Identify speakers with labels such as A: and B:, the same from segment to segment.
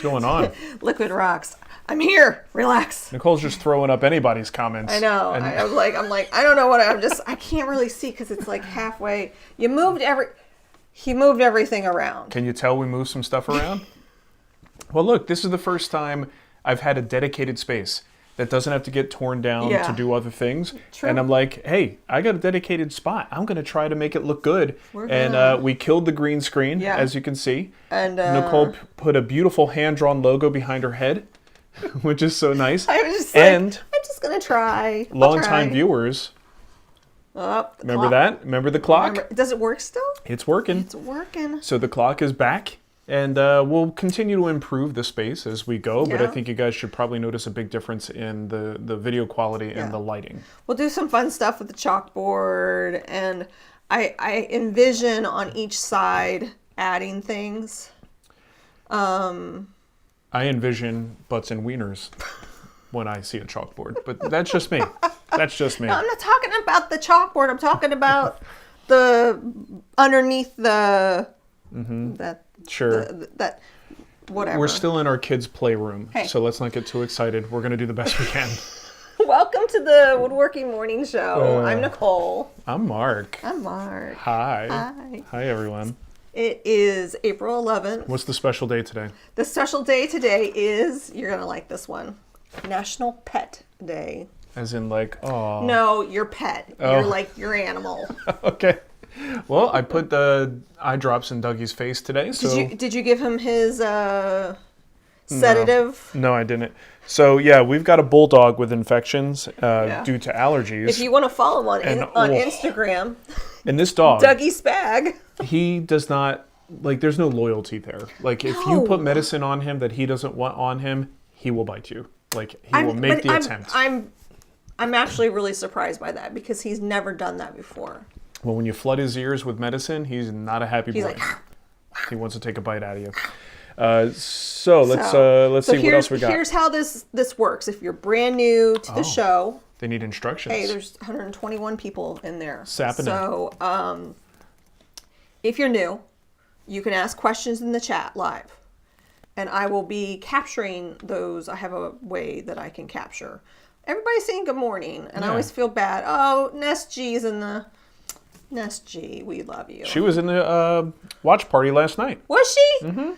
A: What's going on?
B: Liquid rocks. I'm here. Relax.
A: Nicole's just throwing up anybody's comments.
B: I know.
A: And
B: I'm like, I don't know what I can't really see because it's like halfway. He moved everything around.
A: Can you tell we moved some stuff around? Well, look, this is the first time I've had a dedicated space that doesn't have to get torn down to do other things.
B: True.
A: And I'm like, hey, I got a dedicated spot. I'm going to try to make it look good. And we killed the green screen, as you can see. And Nicole put a beautiful hand-drawn logo behind her head, which is so nice.
B: I was just
A: and
B: like, I'm just going to try.
A: Long-time viewers, remember
B: clock.
A: that? Remember the clock?
B: Does it work still?
A: It's working.
B: It's working.
A: So the clock is back. And we'll continue to improve the space as we go, but I think you guys should probably notice a big difference in the video quality and the lighting.
B: We'll do some fun stuff with the chalkboard, and I envision on each side adding things.
A: I envision butts and wieners when I see a chalkboard, but that's just me. That's just me.
B: No, I'm not talking about the chalkboard. I'm talking about the underneath the that.
A: Sure.
B: That whatever.
A: We're still in our kids' playroom, so let's not get too excited. We're going to do the best we can.
B: Welcome to the Woodworking Morning Show. I'm Nicole.
A: I'm Mark.
B: I'm Mark.
A: Hi.
B: Hi.
A: Hi, everyone.
B: It is April 11th.
A: What's the special day today?
B: The special day today is, you're going to like this one, National Pet Day.
A: As in like, oh.
B: No, your pet. You're like your animal.
A: Okay. Well, I put the eye drops in Dougie's face today. So
B: Did you give him his sedative?
A: No, I didn't. So yeah, we've got a bulldog with infections due to allergies.
B: If you want to follow on Instagram,
A: and this dog,
B: Dougie Spag,
A: he does not like. There's no loyalty there. Like if you put medicine on him that he doesn't want on him, he will bite you. Like he will make the attempt.
B: I'm actually really surprised by that because he's never done that before.
A: Well, when you flood his ears with medicine, he's not a happy boy.
B: Like,
A: he wants to take a bite out of you. So let's see what else we got.
B: Here's how this works. If you're brand new to the show,
A: they need instructions.
B: Hey, there's 121 people in there.
A: Sapping
B: so if you're new, you can ask questions in the chat live, and I will be capturing those. I have a way that I can capture. Everybody's saying good morning, and I always feel bad. Oh, Nest G's in the... Nest G, we love you.
A: She was in the watch party last night.
B: Was she? Mm-hmm.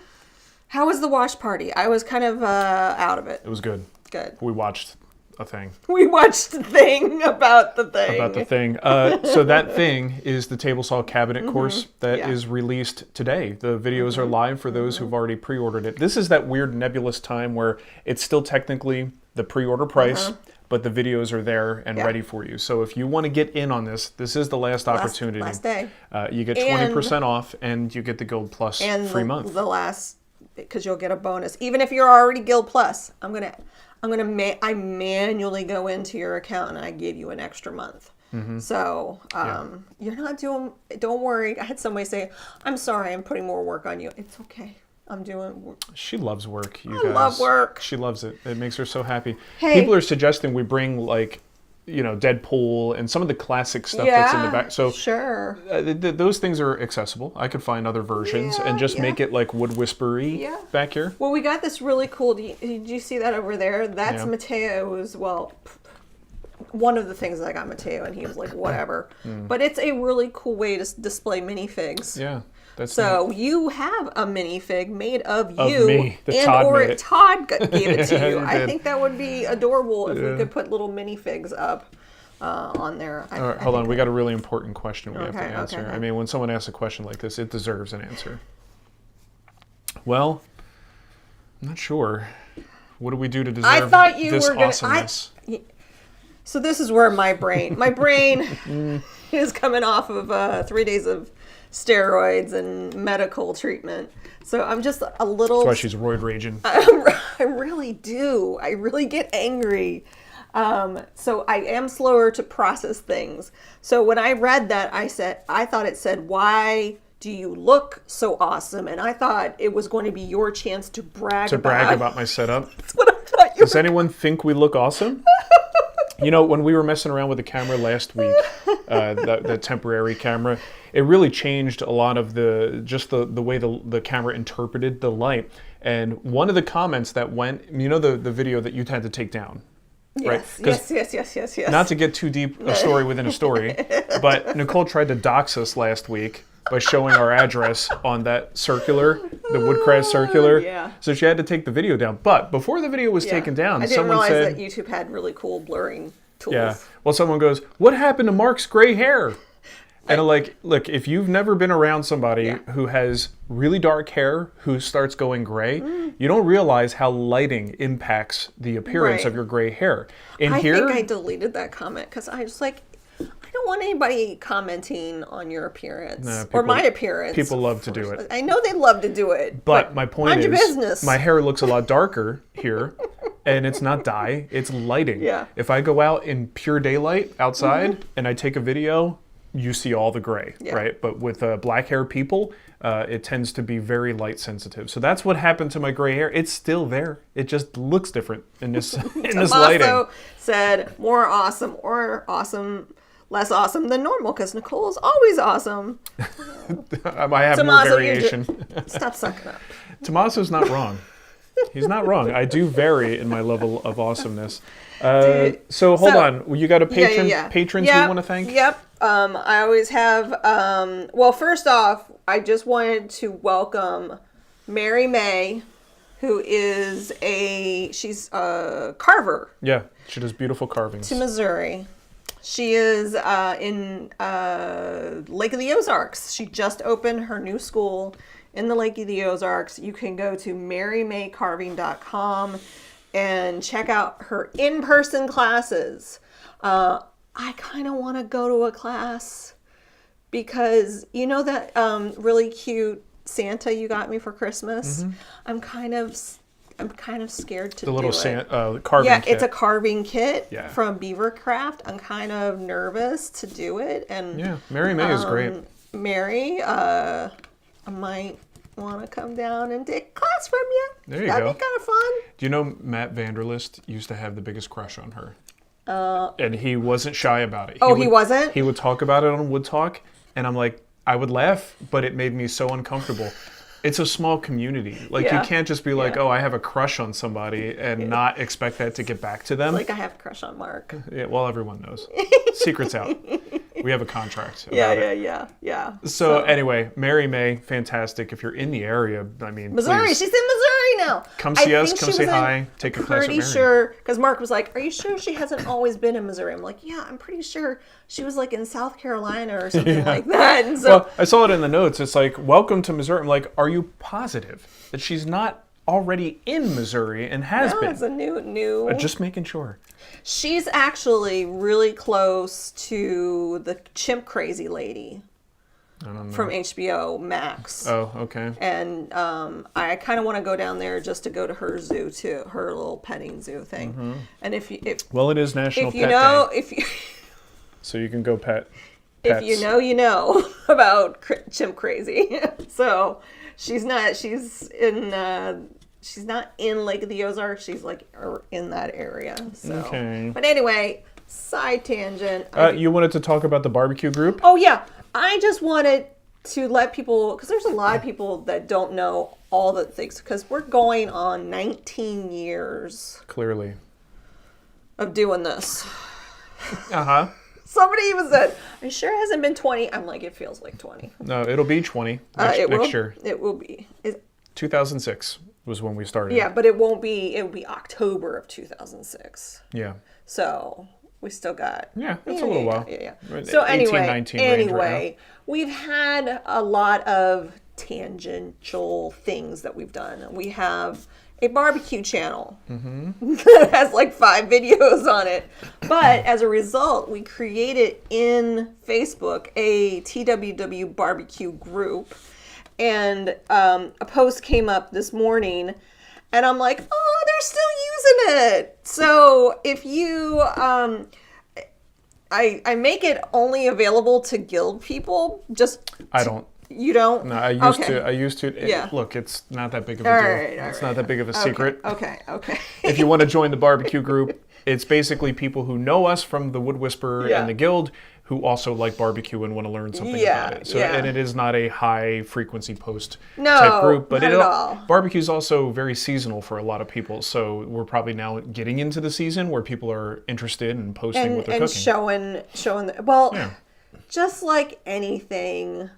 B: How was the watch party? I was kind of out of it.
A: It was good.
B: Good.
A: We watched a thing.
B: We watched the thing about the thing.
A: About the thing. So that thing is the table saw cabinet course that is released today. The videos are live for those who've already pre-ordered it. This is that weird nebulous time where it's still technically the pre-order price, but the videos are there and ready for you. So if you want to get in on this, this is the last opportunity.
B: Last day.
A: You get 20% off, and you get the Guild Plus free month.
B: The last, because you'll get a bonus. Even if you're already Guild Plus, I manually go into your account and I give you an extra month. So you're not doing, don't worry. I had somebody say, I'm sorry, I'm putting more work on you. It's okay. I'm doing.
A: She loves work, you
B: guys.
A: I
B: love work.
A: She loves it. It makes her so happy.
B: Hey.
A: People are suggesting we bring like, Deadpool and some of the classic stuff that's in the back. So
B: sure,
A: those things are accessible. I could find other versions and just make it like Wood Whispery back here.
B: Well, we got this really cool. Did you see that over there? That's Mateo's. Well, one of the things that I got Mateo, and he was like, whatever. But it's a really cool way to display minifigs.
A: Yeah.
B: So
A: neat.
B: You have a minifig made of you,
A: of me.
B: Todd gave it to you. I think that would be adorable if we could put little minifigs up on there.
A: All right, hold on, we got a really important question we have to answer. Okay. I mean, when someone asks a question like this, it deserves an answer. Well, I'm not sure. What do we do to deserve this awesomeness?
B: So this is where my brain is coming off of 3 days of steroids and medical treatment. So I'm just a little...
A: That's why she's roid raging.
B: I really do. I really get angry. So I am slower to process things. So when I read that, I thought it said, why do you look so awesome? And I thought it was going to be your chance to brag
A: about my setup.
B: That's what I thought.
A: Does anyone think we look awesome? When we were messing around with the camera last week, that temporary camera. It really changed a lot of the way the camera interpreted the light. And one of the comments that went, the video that you had to take down.
B: Yes,
A: right?
B: yes.
A: Not to get too deep a story within a story, but Nicole tried to dox us last week by showing our address on that circular, the Woodcraft circular.
B: Yeah.
A: So she had to take the video down. But before the video was taken down,
B: I didn't
A: someone
B: realize
A: said,
B: that YouTube had really cool blurring tools.
A: Yeah. Well, someone goes, "What happened to Mark's gray hair?" And I'm like, look, if you've never been around somebody who has really dark hair who starts going gray, you don't realize how lighting impacts the appearance of your gray hair.
B: I think I deleted that comment because I was like, I don't want anybody commenting on your appearance or my appearance.
A: People love to do it.
B: I know they love to do it.
A: But my point is,
B: business.
A: My hair looks a lot darker here, and it's not dye, it's lighting.
B: Yeah.
A: If I go out in pure daylight outside and I take a video, you see all the gray, right? But with black hair people, it tends to be very light sensitive. So that's what happened to my gray hair. It's still there. It just looks different in this this lighting.
B: Tommaso said more awesome or awesome, less awesome than normal because Nicole is always awesome.
A: I have more variation.
B: Stop sucking up.
A: Tommaso's not wrong. He's not wrong. I do vary in my level of awesomeness. So hold on. You got a patron? Patrons we want to thank?
B: Yep. I always have. Well, first off, I just wanted to welcome Mary May, who is she's a carver.
A: Yeah, she does beautiful carvings.
B: To Missouri. She is in Lake of the Ozarks. She just opened her new school in the Lake of the Ozarks. You can go to marymaycarving.com and check out her in-person classes. I kind of want to go to a class because you know that really cute Santa you got me for Christmas? Mm-hmm. I'm kind of scared to do it.
A: The little carving kit.
B: Yeah, it's a carving kit from Beavercraft. I'm kind of nervous to do it. And
A: yeah, Mary May is great.
B: Mary, I might want to come down and take a class from you.
A: There you go.
B: That'd be kind of fun.
A: Do you know Matt Vanderlist used to have the biggest crush on her? And he wasn't shy about it.
B: He wasn't?
A: He would talk about it on Wood Talk, and I'm like, I would laugh, but it made me so uncomfortable. It's a small community. Like, you can't just be like, oh, I have a crush on somebody and not expect that to get back to them.
B: Like I have a crush on Mark.
A: Yeah, well, everyone knows. Secret's out. We have a contract.
B: Yeah.
A: So anyway, Mary May, fantastic. If you're in the area, I mean,
B: Missouri.
A: please,
B: She's in Missouri now.
A: Come see us. Come say hi. Take a class at Mary.
B: Pretty sure, because Mark was like, "Are you sure she hasn't always been in Missouri?" I'm like, "Yeah, I'm pretty sure she was like in South Carolina or something like that." And so,
A: well, I saw it in the notes. It's like, "Welcome to Missouri." I'm like, "Are you positive that she's not already in Missouri and has been?"
B: It's a new.
A: Just making sure.
B: She's actually really close to the Chimp Crazy lady from HBO Max.
A: Oh, okay.
B: And I kind of want to go down there just to go to her zoo too, her little petting zoo thing. Mm-hmm. And if
A: well, it is National Pet Day. So you can go pets.
B: If you know about Chimp Crazy. So she's not in Lake of the Ozarks. She's like in that area. So.
A: Okay.
B: But anyway, side tangent.
A: You wanted to talk about the barbecue group?
B: Oh yeah, I just wanted to let people, because there's a lot of people that don't know all the things, because we're going on 19 years.
A: Clearly.
B: Of doing this.
A: Uh-huh.
B: Somebody even said, "Are you sure it hasn't been 20?" I'm like, it feels like 20.
A: No, it'll be 20 next year.
B: It will be.
A: 2006 was when we started.
B: Yeah, but it won't be. It will be October of 2006.
A: Yeah.
B: So we still got.
A: Yeah, that's a little while.
B: Yeah.
A: Right,
B: So
A: 18, 19 range right now.
B: We've had a lot of tangential things that we've done. We have a barbecue channel that has like 5 videos on it. But as a result, we created in Facebook a TWW barbecue group. And a post came up this morning, and I'm like, oh, they're still using it. So if you, I make it only available to guild people.
A: I don't.
B: You don't?
A: No, I used to.
B: Yeah.
A: Look, it's not that big of a deal. It's not that big of a secret.
B: Okay.
A: If you want to join the barbecue group, it's basically people who know us from the Wood Whisperer and the Guild. who also like barbecue and want to learn something
B: Yeah,
A: about it. So,
B: yeah.
A: and it is not a high frequency post
B: No,
A: type group, but
B: not at all.
A: barbecue is also very seasonal for a lot of people. So we're probably now getting into the season where people are interested in posting what they're
B: and
A: cooking.
B: showing well,
A: Yeah.
B: just like anything,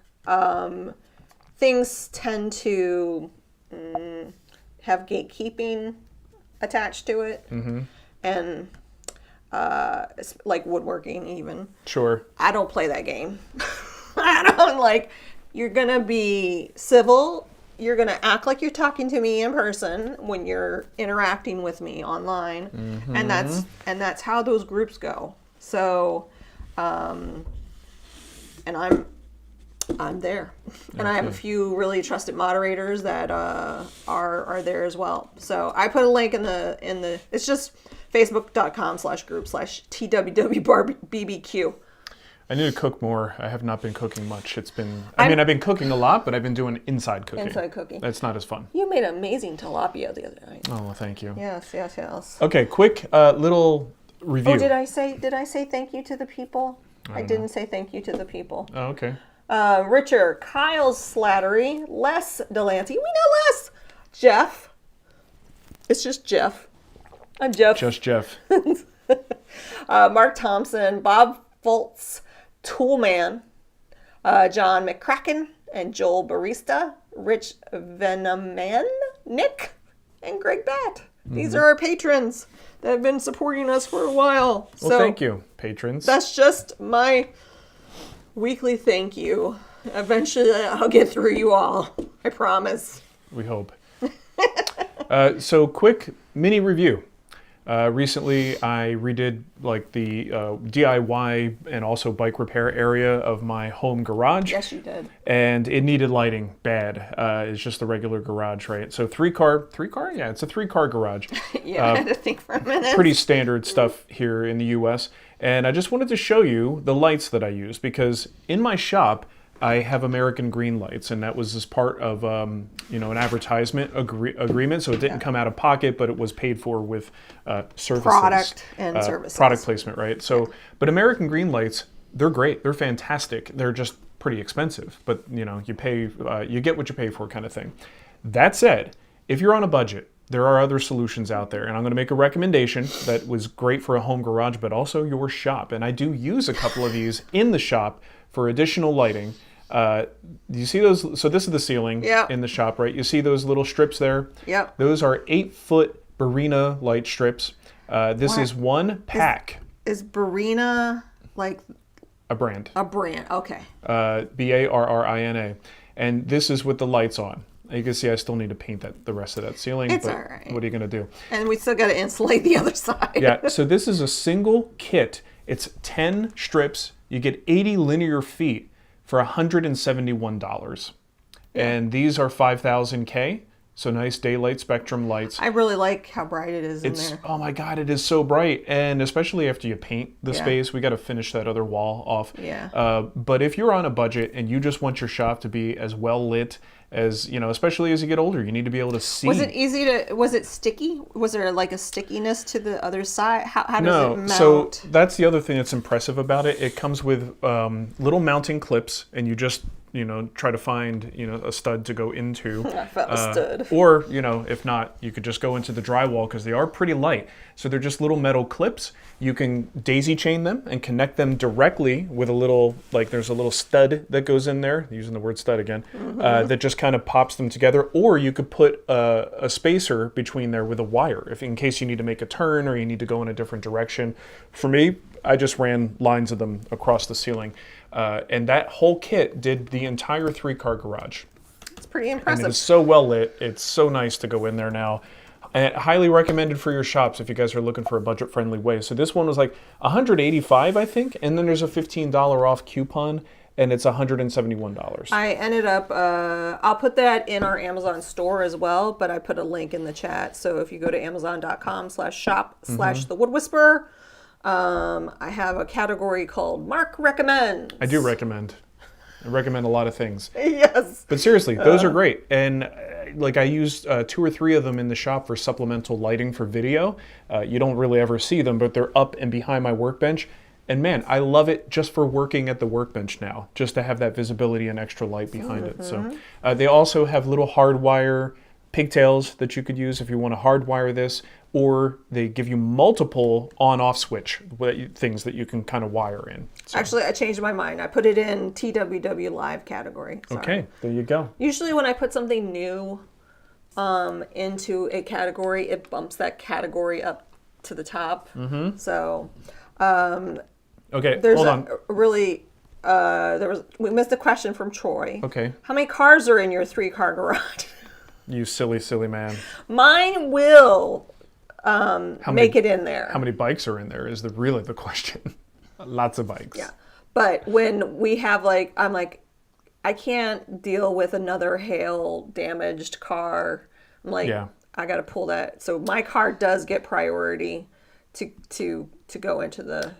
B: things tend to have gatekeeping attached to it, and it's like woodworking even.
A: Sure.
B: I don't play that game. I don't like. You're gonna be civil. You're gonna act like you're talking to me in person when you're interacting with me online, and that's how those groups go. So, and I'm there, and I have a few really trusted moderators that are there as well. So I put a link in the. It's just facebook.com/group/TWWBBQ.
A: I need to cook more. I have not been cooking much. I've been cooking a lot, but I've been doing inside cooking.
B: Inside cooking.
A: That's not as fun.
B: You made amazing tilapia the other night.
A: Oh, well, thank you.
B: Yes.
A: Okay, quick little review.
B: Oh, did I say thank you to the people? I didn't say thank you to the people.
A: Oh, okay.
B: Richard, Kyle Slattery, Les Delancey. We know Les. Jeff. It's just Jeff. I'm Jeff.
A: Just Jeff.
B: Mark Thompson, Bob Foltz, Toolman, John McCracken, and Joel Barista, Rich Veneman, Nick, and Greg Batt. These are our patrons that have been supporting us for a while.
A: Well,
B: So
A: thank you, patrons.
B: that's just my weekly thank you. Eventually, I'll get through you all. I promise.
A: We hope. So, quick mini review. Recently, I redid like the DIY and also bike repair area of my home garage.
B: Yes, you did.
A: And it needed lighting bad. It's just the regular garage, right? So three car? Yeah, it's a 3-car garage.
B: Yeah, I had to think for a minute.
A: Pretty standard stuff here in the U.S. And I just wanted to show you the lights that I use because in my shop, I have American green lights, and that was as part of an advertisement agreement. So it didn't come out of pocket, but it was paid for with services.
B: Product and services.
A: Product placement, right? So, but American green lights, they're great. They're fantastic. They're just pretty expensive, but you pay, you get what you pay for, kind of thing. That said, if you're on a budget, there are other solutions out there, and I'm going to make a recommendation that was great for a home garage, but also your shop. And I do use a couple of these in the shop for additional lighting. You see those? So this is the ceiling in the shop, right? You see those little strips there?
B: Yep.
A: Those are 8-foot Barina light strips. This is one pack.
B: Is Barina like
A: a brand?
B: A brand, okay.
A: Barrina. And this is with the lights on. You can see I still need to paint the rest of that ceiling.
B: It's
A: but
B: all right.
A: What are you going to do? And
B: we still got to insulate the other side.
A: Yeah, so this is a single kit. It's 10 strips. You get 80 linear feet for $171. And these are 5,000 K. So nice daylight spectrum lights.
B: I really like how bright it is in there.
A: Oh my God, it is so bright. And especially after you paint the space, we got to finish that other wall off.
B: Yeah.
A: But if you're on a budget and you just want your shop to be as well lit as, especially as you get older, you need to be able to see.
B: Was it sticky? Was there like a stickiness to the other side? How does it mount?
A: So that's the other thing that's impressive about it. It comes with little mounting clips, and you just try to find a stud to go into.
B: I found a stud.
A: Or if not, you could just go into the drywall because they are pretty light. So they're just little metal clips. You can daisy chain them and connect them directly with a little, there's a little stud that goes in there, using the word stud again, that just kind of pops them together. Or you could put a spacer between there with a wire, if in case you need to make a turn or you need to go in a different direction. For me, I just ran lines of them across the ceiling. And that whole kit did the entire 3-car garage.
B: It's pretty impressive.
A: And it's so well lit. It's so nice to go in there now. And highly recommended for your shops if you guys are looking for a budget-friendly way. So this one was like $185, I think, and then there's a $15 off coupon, and it's $171.
B: I ended up, I'll put that in our Amazon store as well, but I put a link in the chat. So if you go to amazon.com/shop/thewoodwhisperer, I have a category called Mark Recommends.
A: I do recommend. I recommend a lot of things.
B: Yes.
A: But seriously, those are great. And I used 2 or 3 of them in the shop for supplemental lighting for video. You don't really ever see them, but they're up and behind my workbench. And man, I love it just for working at the workbench now, just to have that visibility and extra light behind it. So they also have little hardwire pigtails that you could use if you want to hardwire this, or they give you multiple on-off switch things that you can kind of wire in. So.
B: Actually, I changed my mind. I put it in TWW Live category. Sorry.
A: Okay, there you go.
B: Usually when I put something new into a category, it bumps that category up to the top. So
A: okay,
B: there's
A: hold on.
B: We missed a question from Troy.
A: Okay.
B: How many cars are in your 3-car garage?
A: You silly, silly man.
B: Mine will make it in there.
A: How many bikes are in there is really the question. Lots of bikes.
B: Yeah. But when we have I'm like, I can't deal with another hail damaged car. I'm like,
A: yeah.
B: I got to pull that. So my car does get priority to go into the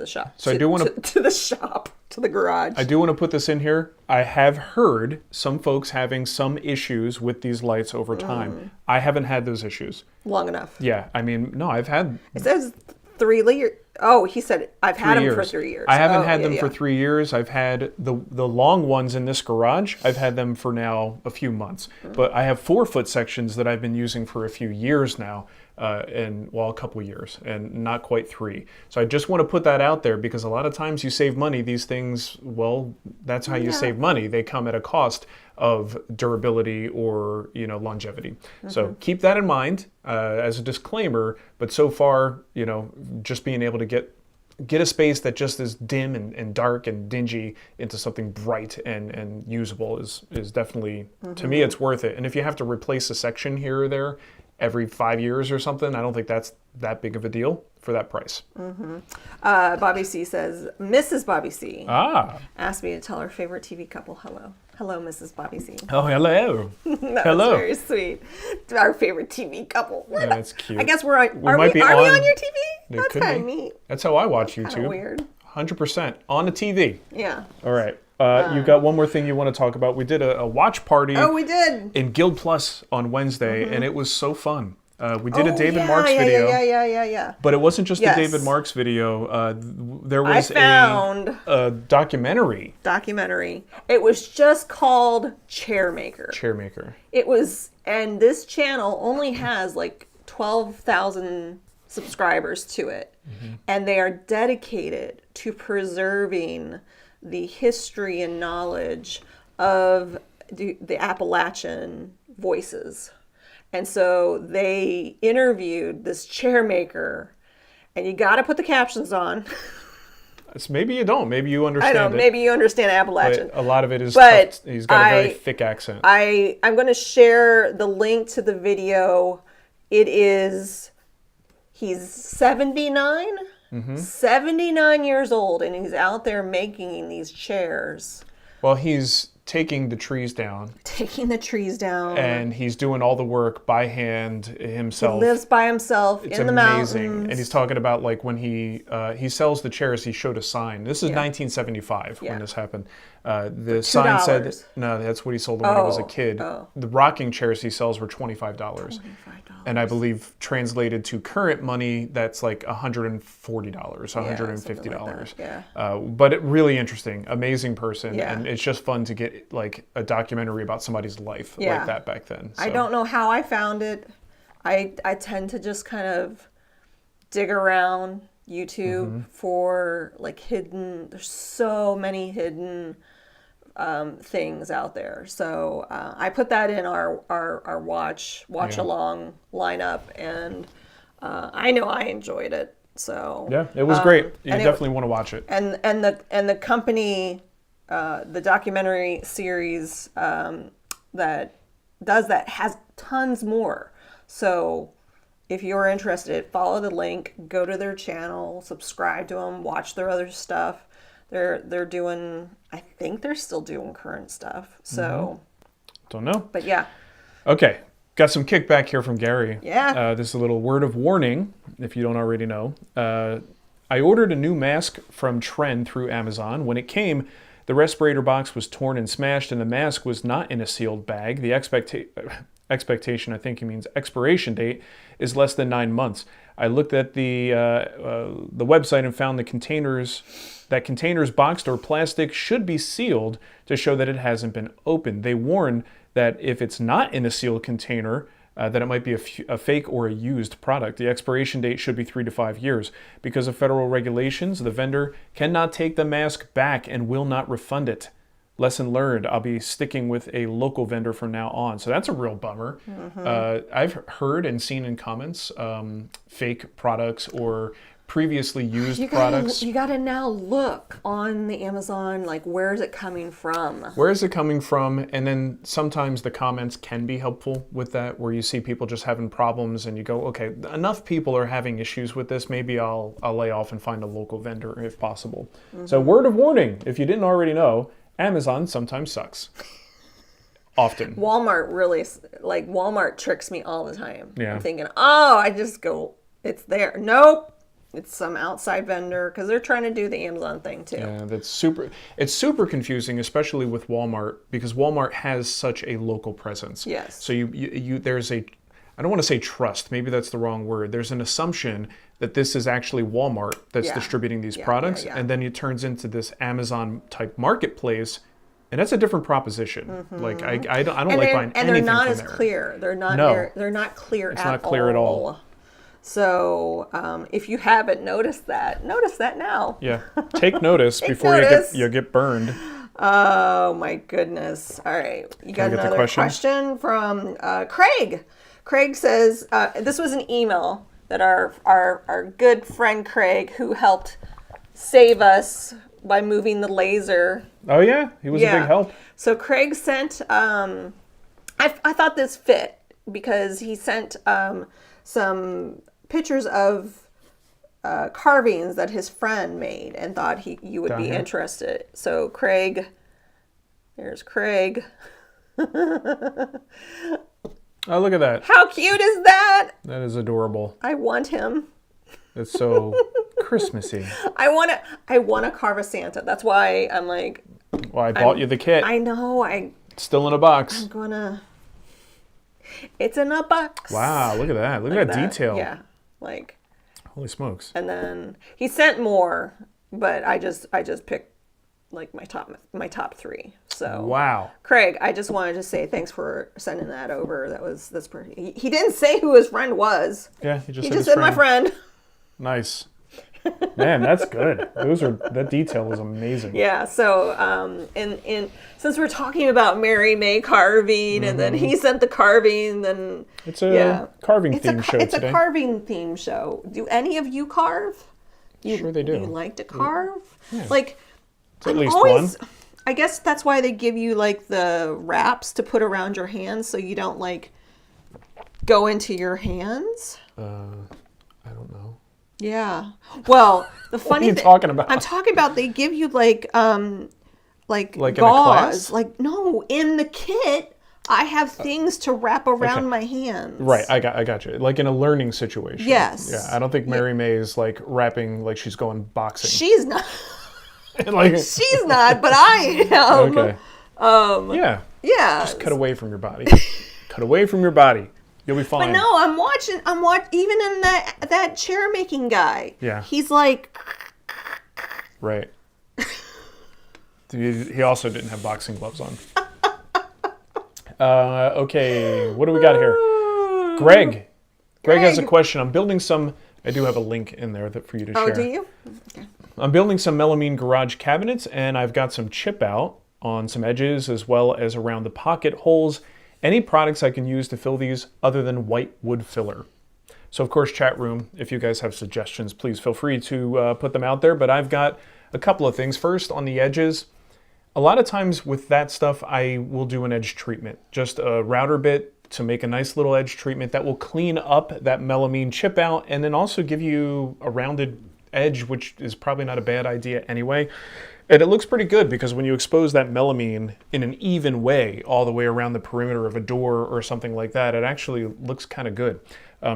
B: shop.
A: So I do want
B: to the shop, to the garage.
A: I do want to put this in here. I have heard some folks having some issues with these lights over time. I haven't had those issues.
B: Long enough.
A: Yeah, I mean, no, I've had...
B: It says 3 years. Oh, he said I've had them for 3 years.
A: I haven't had them for 3 years. I've had the long ones in this garage. I've had them for now a few months. But I have 4-foot sections that I've been using for a few years now. A couple years, and not quite 3. So I just want to put that out there, because a lot of times you save money. These things, well, that's how you save money. They come at a cost of durability or longevity. So keep that in mind as a disclaimer. But so far, just being able to get a space that just is dim and dark and dingy into something bright and usable is definitely, to me, it's worth it. And if you have to replace a section here or there every 5 years or something, I don't think that's that big of a deal for that price.
B: Bobby C says, Mrs. Bobby C asked me to tell her favorite TV couple hello. Hello, Mrs. Bobby C.
A: Oh, hello.
B: Hello. Was very sweet. Our favorite TV couple.
A: Yeah, that's cute.
B: I guess are we on your TV? That's kind of neat.
A: That's how I watch YouTube.
B: Kind of weird.
A: 100% on the TV.
B: Yeah.
A: All right. You've got one more thing you want to talk about. We did a watch party.
B: Oh, we did.
A: In Guild Plus on Wednesday, and it was so fun. We did a David Marks video.
B: Yeah.
A: But it wasn't just a David Marks video. There was a documentary.
B: It was just called Chairmaker. It was, and this channel only has 12,000 subscribers to it. And they are dedicated to preserving the history and knowledge of the Appalachian voices. And so they interviewed this chairmaker, and you got to put the captions on.
A: Maybe you don't. Maybe you understand it.
B: Maybe you understand Appalachian.
A: But a lot of it is tough. He's got a very thick accent.
B: I'm going to share the link to the video. He's 79? 79 years old, and he's out there making these chairs.
A: Well, he's taking the trees down. And he's doing all the work by hand himself.
B: He lives by himself in the mountains. It's amazing.
A: And he's talking about when he sells the chairs, he showed a sign. This is 1975 when this happened. The sign said, no, that's what he sold when he was a kid. The rocking chairs he sells were $25. And I believe translated to current money, that's $140, $150. But really interesting, amazing person. And it's just fun to get a documentary about somebody's life like that back then. So.
B: I don't know how I found it. I tend to just kind of dig around YouTube for hidden, there's so many hidden things out there. So I put that in our watch along lineup, and I know I enjoyed it. So
A: yeah, it was great. You definitely want to watch it.
B: And the company, the documentary series that does that has tons more. So if you're interested, follow the link, go to their channel, subscribe to them, watch their other stuff. They're doing, I think they're still doing current stuff. So
A: don't know.
B: But yeah.
A: Okay. Got some kickback here from Gary.
B: Yeah.
A: This is a little word of warning, if you don't already know. I ordered a new mask from Trend through Amazon. When it came, the respirator box was torn and smashed, and the mask was not in a sealed bag. The expectation, I think he means expiration date, is less than 9 months. I looked at the website and found that containers boxed or plastic should be sealed to show that it hasn't been opened. They warn that if it's not in a sealed container, that it might be a fake or a used product. The expiration date should be 3 to 5 years. Because of federal regulations, the vendor cannot take the mask back and will not refund it. Lesson learned, I'll be sticking with a local vendor from now on. So that's a real bummer. I've heard and seen in comments fake products or previously used products.
B: You gotta now look on the Amazon, like, where is it coming from?
A: Where is it coming from? And then sometimes the comments can be helpful with that, where you see people just having problems and you go, okay, enough people are having issues with this. Maybe I'll lay off and find a local vendor if possible. So word of warning, if you didn't already know, Amazon sometimes sucks. Often.
B: Walmart tricks me all the time.
A: Yeah.
B: I'm thinking, I just go, it's there. Nope. It's some outside vendor because they're trying to do the Amazon thing too.
A: Yeah, it's super confusing, especially with Walmart, because Walmart has such a local presence.
B: Yes.
A: So there's I don't want to say trust, maybe that's the wrong word. There's an assumption that this is actually Walmart that's distributing these products, and then it turns into this Amazon type marketplace, and that's a different proposition. Like I don't like buying anything from there.
B: And they're not as clear. They're not clear at all.
A: It's not clear at all.
B: So if you haven't noticed that now.
A: Yeah, take notice before you get burned.
B: Oh my goodness! All right, you got another question from Craig. Craig says this was an email that our good friend Craig, who helped save us by moving the laser.
A: Oh yeah, he was a big help.
B: So Craig sent. I thought this fit because he sent some pictures of carvings that his friend made and thought you would be interested. So Craig, there's Craig.
A: Oh, look at that.
B: How cute is that?
A: That is adorable.
B: I want him.
A: It's so Christmassy.
B: I want to carve a Santa. That's why I'm like.
A: Well, I bought you the kit.
B: I know.
A: It's still in a box.
B: It's in a box.
A: Wow, look at that. Look at that detail.
B: Yeah. Like.
A: Holy smokes.
B: And then he sent more, but I just picked like my top 3. So
A: wow.
B: Craig, I just wanted to say thanks for sending that over. That's pretty. He didn't say who his friend was.
A: Yeah, he just
B: said my friend.
A: Nice. Man, that's good. That detail is amazing.
B: Yeah. So, and since we're talking about Mary May carving, and then he sent the carving, then
A: it's a carving theme show today.
B: It's a carving theme show. Do any of you carve?
A: Sure, they do.
B: You like to carve?
A: Yeah.
B: Like,
A: at least one.
B: I guess that's why they give you like the wraps to put around your hands, so you don't like go into your hands.
A: I don't know.
B: Yeah. Well, the funny
A: thing talking about?
B: I'm talking about they give you like gauze.
A: In a class?
B: Like no, in the kit I have things to wrap around my hands.
A: Right, I got you. Like in a learning situation.
B: Yes.
A: Yeah, I don't think Mary May is like wrapping like she's going boxing.
B: She's not.
A: Like
B: she's not, but I am.
A: Okay. Yeah.
B: Yeah.
A: Just cut away from your body. Cut away from your body. You'll be fine.
B: But no, I'm watching even in that chair making guy.
A: Yeah.
B: He's like.
A: Right. He also didn't have boxing gloves on. Okay, what do we got here? Greg has a question. I'm building some. I do have a link in there for you to share.
B: Oh, do you? Okay.
A: I'm building some melamine garage cabinets, and I've got some chip out on some edges as well as around the pocket holes. Any products I can use to fill these other than white wood filler? So of course, chat room, if you guys have suggestions, please feel free to put them out there. But I've got a couple of things. First, on the edges, a lot of times with that stuff, I will do an edge treatment. Just a router bit to make a nice little edge treatment that will clean up that melamine chip out and then also give you a rounded edge, which is probably not a bad idea anyway. And it looks pretty good because when you expose that melamine in an even way all the way around the perimeter of a door or something like that, it actually looks kind of good.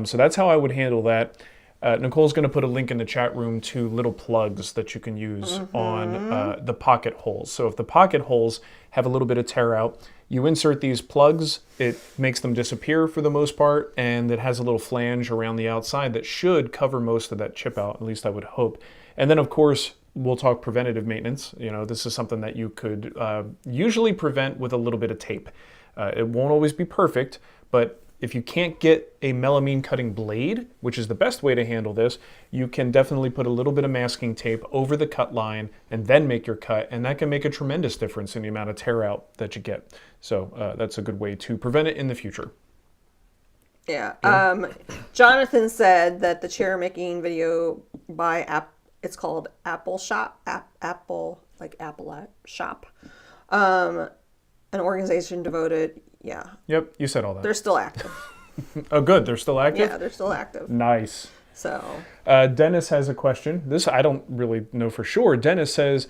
A: So that's how I would handle that. Nicole's going to put a link in the chat room to little plugs that you can use on the pocket holes. So if the pocket holes have a little bit of tear out, You insert these plugs, it makes them disappear for the most part, and it has a little flange around the outside that should cover most of that chip out, at least I would hope. And then of course, we'll talk preventative maintenance. You know, this is something that you could usually prevent with a little bit of tape. It won't always be perfect, but if you can't get a melamine cutting blade, which is the best way to handle this, you can definitely put a little bit of masking tape over the cut line and then make your cut, and that can make a tremendous difference in the amount of tear out that you get. So that's a good way to prevent it in the future.
B: Yeah. Jonathan said that the chair making video by it's called Apple Shop, Apple Shop, an organization devoted. Yeah.
A: Yep, you said all that.
B: They're still active.
A: Oh, good. They're still active?
B: Yeah, they're still active.
A: Nice.
B: So.
A: Dennis has a question. This I don't really know for sure. Dennis says,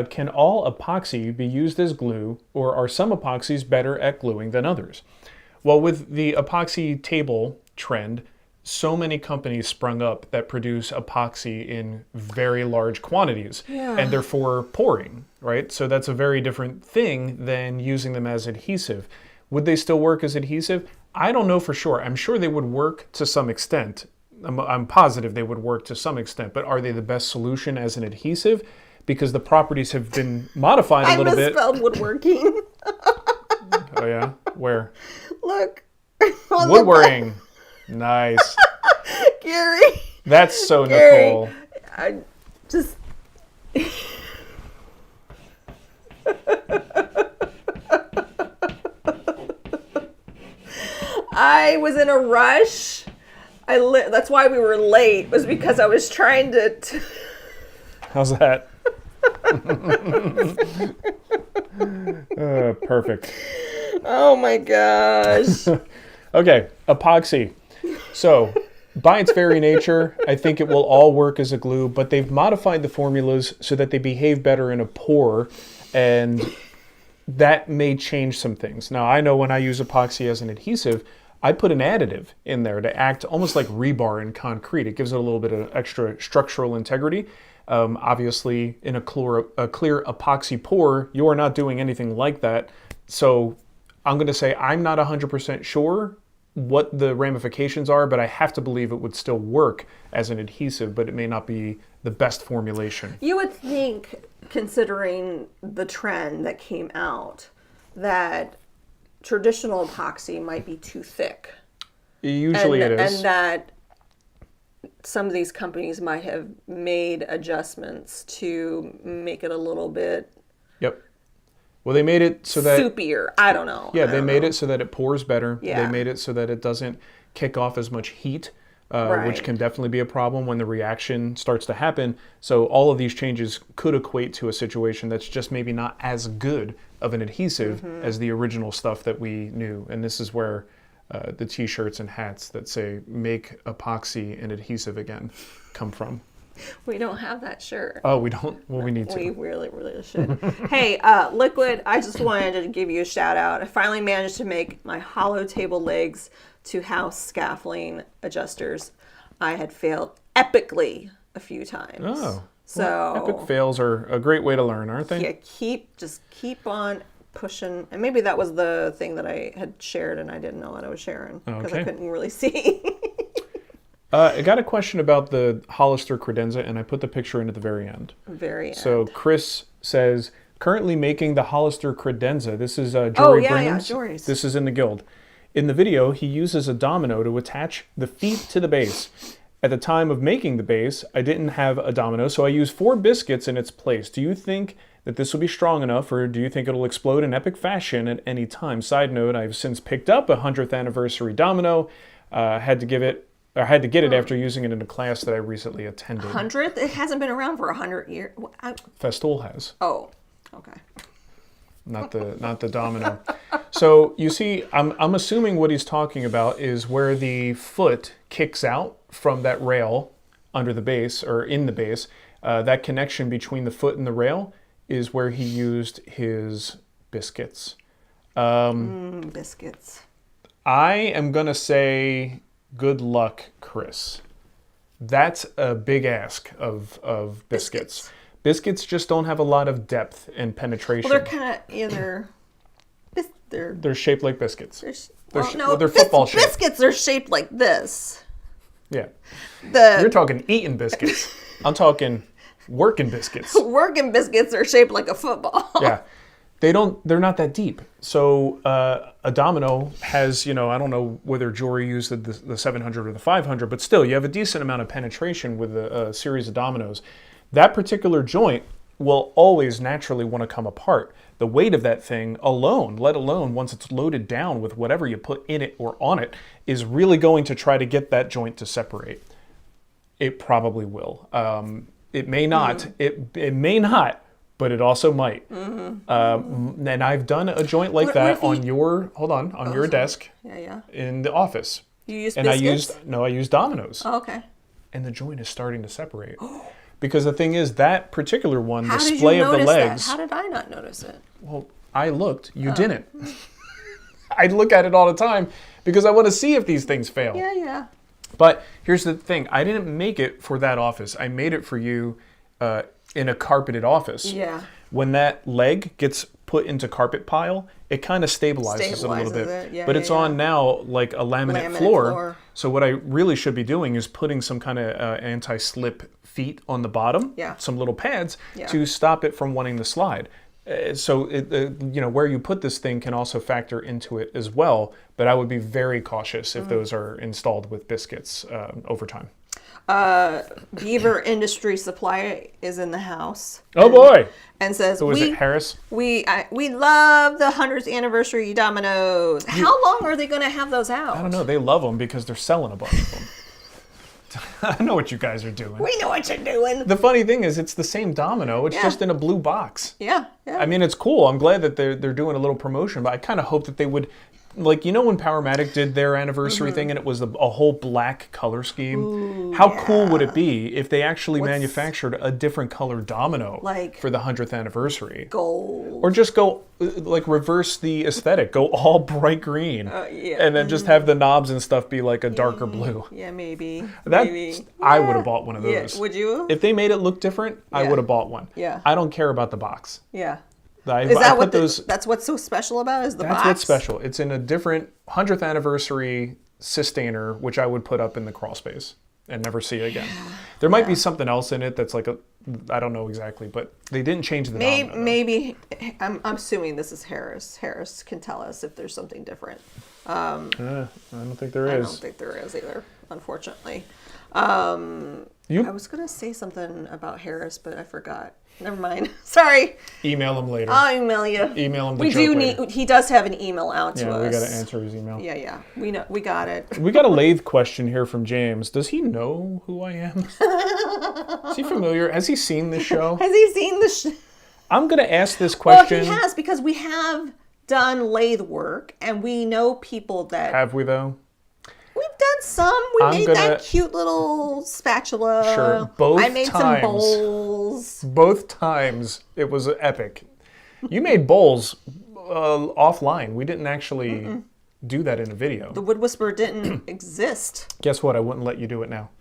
A: can all epoxy be used as glue, or are some epoxies better at gluing than others? Well, with the epoxy table trend, so many companies sprung up that produce epoxy in very large quantities, and they're for pouring, right? So that's a very different thing than using them as adhesive. Would they still work as adhesive? I don't know for sure. I'm sure they would work to some extent. I'm positive they would work to some extent, but are they the best solution as an adhesive? Because the properties have been modified a little bit.
B: I misspelled woodworking.
A: Oh yeah? Where?
B: Look.
A: Woodworking. Nice.
B: Gary.
A: That's so
B: Gary,
A: Nicole.
B: I just... I was in a rush. That's why we were late, was because I was trying to...
A: How's that? Perfect.
B: Oh my gosh.
A: Okay, epoxy. So, by its very nature, I think it will all work as a glue, but they've modified the formulas so that they behave better in a pour, and that may change some things. Now, I know when I use epoxy as an adhesive, I put an additive in there to act almost like rebar in concrete. It gives it a little bit of extra structural integrity. Obviously, in a clear epoxy pour, you are not doing anything like that. So I'm going to say I'm not 100% sure what the ramifications are, but I have to believe it would still work as an adhesive, but it may not be the best formulation.
B: You would think, considering the trend that came out, that traditional epoxy might be too thick.
A: Usually it is.
B: And that some of these companies might have made adjustments to make it a little bit...
A: Yep. Well, they made it so that...
B: soupier. I don't know.
A: Yeah, they made it so that it pours better.
B: Yeah.
A: They made it so that it doesn't kick off as much heat,
B: Right.
A: which can definitely be a problem when the reaction starts to happen. So all of these changes could equate to a situation that's just maybe not as good of an adhesive as the original stuff that we knew. And this is where the t-shirts and hats that say "Make epoxy an adhesive again" come from.
B: We don't have that shirt.
A: Oh, we don't? Well, we need to.
B: We really, really should. Hey, Liquid, I just wanted to give you a shout out. I finally managed to make my hollow table legs to house scaffolding adjusters. I had failed epically a few times.
A: Oh.
B: So
A: Well, epic fails are a great way to learn, aren't they?
B: yeah, keep on pushing. And maybe that was the thing that I had shared and I didn't know what I was sharing because I
A: Okay.
B: couldn't really see.
A: I got a question about the Hollister Credenza, and I put the picture in at the very end.
B: Very end.
A: So Chris says, currently making the Hollister Credenza. This is Jory Bringham's.
B: Jory's.
A: This is in the Guild. In the video, he uses a domino to attach the feet to the base. At the time of making the base, I didn't have a domino, so I used 4 biscuits in its place. Do you think that this will be strong enough, or do you think it'll explode in epic fashion at any time? Side note, I've since picked up a 100th anniversary domino. Had to get it after using it in a class that I recently attended.
B: 100th? It hasn't been around for 100 years.
A: Festool has.
B: Oh, okay.
A: Not the domino. So you see, I'm assuming what he's talking about is where the foot kicks out from that rail under the base or in the base. That connection between the foot and the rail is where he used his biscuits.
B: Biscuits.
A: I am gonna say good luck, Chris. That's a big ask of biscuits. Biscuits just don't have a lot of depth and penetration.
B: Well, they're kind of They're
A: shaped like biscuits.
B: they're
A: football shaped.
B: Biscuits are shaped like this.
A: Yeah. You're talking eating biscuits. I'm talking working biscuits.
B: Working biscuits are shaped like a football.
A: Yeah. They're not that deep. So a domino has, I don't know whether Jory used the 700 or the 500, but still you have a decent amount of penetration with a series of dominoes. That particular joint will always naturally want to come apart. The weight of that thing alone, let alone once it's loaded down with whatever you put in it or on it, is really going to try to get that joint to separate. It probably will. It may not. It may not. But it also might. And I've done a joint like that on your desk in the office.
B: You used
A: and
B: biscuits?
A: I used dominoes.
B: Oh, okay.
A: And the joint is starting to separate. Because the thing is, that particular one,
B: How
A: the
B: did
A: splay
B: you
A: of the
B: notice
A: legs.
B: that? How did I not notice it?
A: Well, I looked. You didn't. I look at it all the time because I want to see if these things fail.
B: Yeah.
A: But here's the thing. I didn't make it for that office. I made it for you in a carpeted office.
B: Yeah.
A: When that leg gets put into carpet pile, it kind of stabilizes it a little bit. But it's on now like a laminate floor. So what I really should be doing is putting some kind of anti-slip feet on the bottom, some little pads to stop it from wanting to slide. So where you put this thing can also factor into it as well. But I would be very cautious if those are installed with biscuits over time.
B: Beaver Industry Supply is in the house.
A: Oh boy!
B: And says,
A: so is it Harris?
B: We love the 100th anniversary dominoes. How long are they going to have those out?
A: I don't know. They love them because they're selling a bunch of them. I know what you guys are doing.
B: We know what you're doing.
A: The funny thing is, it's the same domino. It's just in a blue box.
B: Yeah.
A: I mean, it's cool. I'm glad that they're doing a little promotion, but I kind of hope that they would. Like, when Powermatic did their anniversary thing and it was a whole black color scheme? Ooh, how cool would it be if they actually manufactured a different color domino for the 100th anniversary?
B: Gold.
A: Or just go, reverse the aesthetic. Go all bright green. And then just have the knobs and stuff be like a darker blue.
B: Yeah, maybe.
A: I would have bought one of those.
B: Yeah, would you?
A: If they made it look different, I would have bought one.
B: Yeah.
A: I don't care about the box.
B: Yeah.
A: That's
B: what's so special about it, is the box?
A: That's what's special. It's in a different 100th anniversary Sustainer, which I would put up in the crawl space and never see again. There might be something else in it that's like I don't know exactly, but they didn't change the domino.
B: Maybe, I'm assuming this is Harris. Harris can tell us if there's something different.
A: I don't think there is.
B: I don't think there is either, unfortunately. I was going to say something about Harris, but I forgot. Never mind. Sorry.
A: Email him later.
B: I'll email you.
A: Email him. Later.
B: He does have an email out to us.
A: Yeah, we got to answer his email.
B: Yeah. We know. We got it.
A: We got a lathe question here from James. Does he know who I am? Is he familiar? Has he seen this show?
B: Has he seen the show?
A: I'm going to ask this question.
B: Well, he has, because we have done lathe work and we know people that.
A: Have we though?
B: We've done some. We made that cute little spatula.
A: Sure. I
B: made some bowls.
A: Both times it was epic. You made bowls offline. We didn't actually do that in a video.
B: The Wood Whisperer didn't exist.
A: Guess what? I wouldn't let you do it now.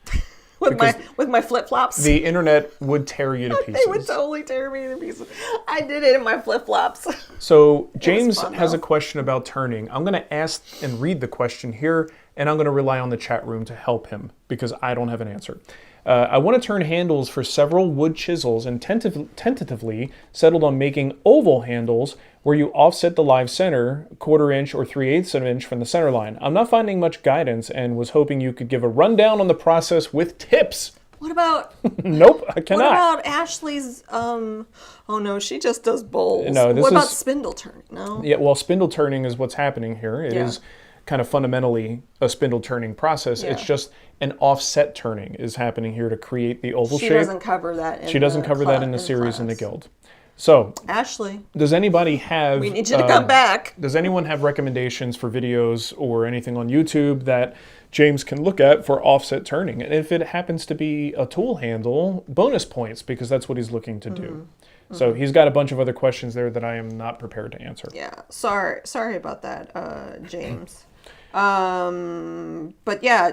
B: with my flip-flops.
A: The internet would tear you to pieces.
B: They would totally tear me to pieces. I did it in my flip-flops.
A: So James has a question about turning. I'm going to ask and read the question here, and I'm going to rely on the chat room to help him because I don't have an answer. I want to turn handles for several wood chisels and tentatively settled on making oval handles where you offset the live center 1/4 inch or 3/8 of an inch from the center line. I'm not finding much guidance and was hoping you could give a rundown on the process with tips.
B: What about...
A: Nope, I cannot.
B: What about Ashley's... oh no, she just does bowls.
A: No,
B: what about spindle turning? No?
A: Yeah, well, spindle turning is what's happening here. It is kind of fundamentally a spindle turning process. It's just an offset turning is happening here to create the oval shape.
B: She doesn't cover that in
A: the series in the guild. So,
B: Ashley,
A: does anybody have...
B: We need you to come back.
A: Does anyone have recommendations for videos or anything on YouTube that James can look at for offset turning? And if it happens to be a tool handle, bonus points, because that's what he's looking to do. So he's got a bunch of other questions there that I am not prepared to answer.
B: Yeah, sorry about that, James. But yeah,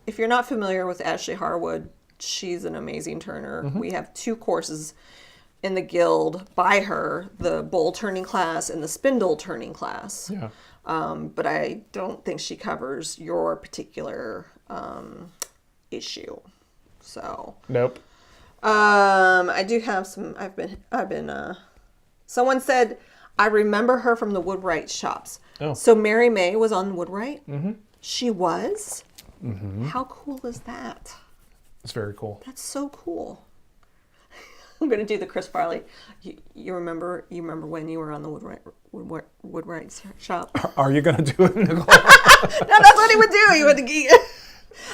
B: if you're not familiar with Ashley Harwood, she's an amazing turner. We have 2 courses in the guild by her the bowl turning class and the spindle turning class.
A: Yeah.
B: But I don't think she covers your particular issue. So.
A: Nope.
B: I do have some. I've been. Someone said I remember her from the Woodwright shops.
A: Oh.
B: So Mary May was on Woodwright. Mm-hmm. She was. Mm-hmm. How cool is that?
A: It's very cool.
B: That's so cool. I'm gonna do the Chris Farley. You remember when you were on the Woodwright shop?
A: Are you gonna do it, Nicole?
B: No, that's what he would do. He would.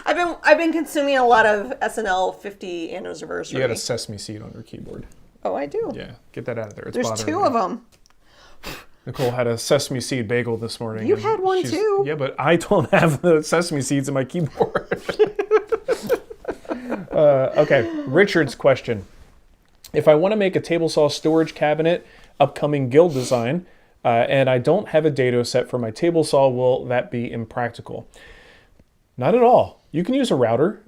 B: I've been consuming a lot of SNL 50 anniversary.
A: You had a sesame seed on your keyboard.
B: Oh, I do.
A: Yeah, get that out of there. It's
B: There's
A: bothering
B: two
A: me.
B: of them.
A: Nicole had a sesame seed bagel this morning.
B: You had one too.
A: Yeah, but I don't have the sesame seeds in my keyboard. Okay, Richard's question. If I want to make a table saw storage cabinet, upcoming guild design, and I don't have a dado set for my table saw, will that be impractical? Not at all. You can use a router.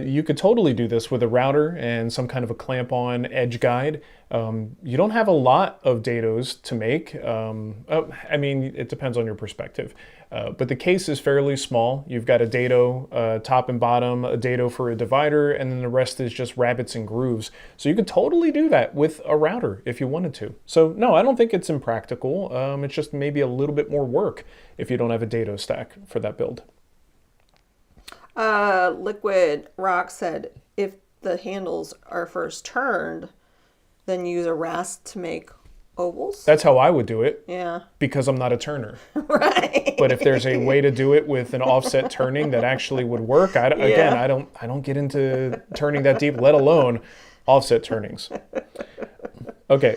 A: You could totally do this with a router and some kind of a clamp-on edge guide. You don't have a lot of dados to make. I mean, it depends on your perspective. But the case is fairly small. You've got a dado top and bottom, a dado for a divider, and then the rest is just rabbets and grooves. So you could totally do that with a router if you wanted to. So no, I don't think it's impractical. It's just maybe a little bit more work if you don't have a dado stack for that build.
B: Liquid Rock said, if the handles are first turned, then use a rasp to make ovals.
A: That's how I would do it.
B: Yeah.
A: Because I'm not a turner.
B: Right.
A: But if there's a way to do it with an offset turning that actually would work, again, I don't get into turning that deep, let alone offset turnings. Okay.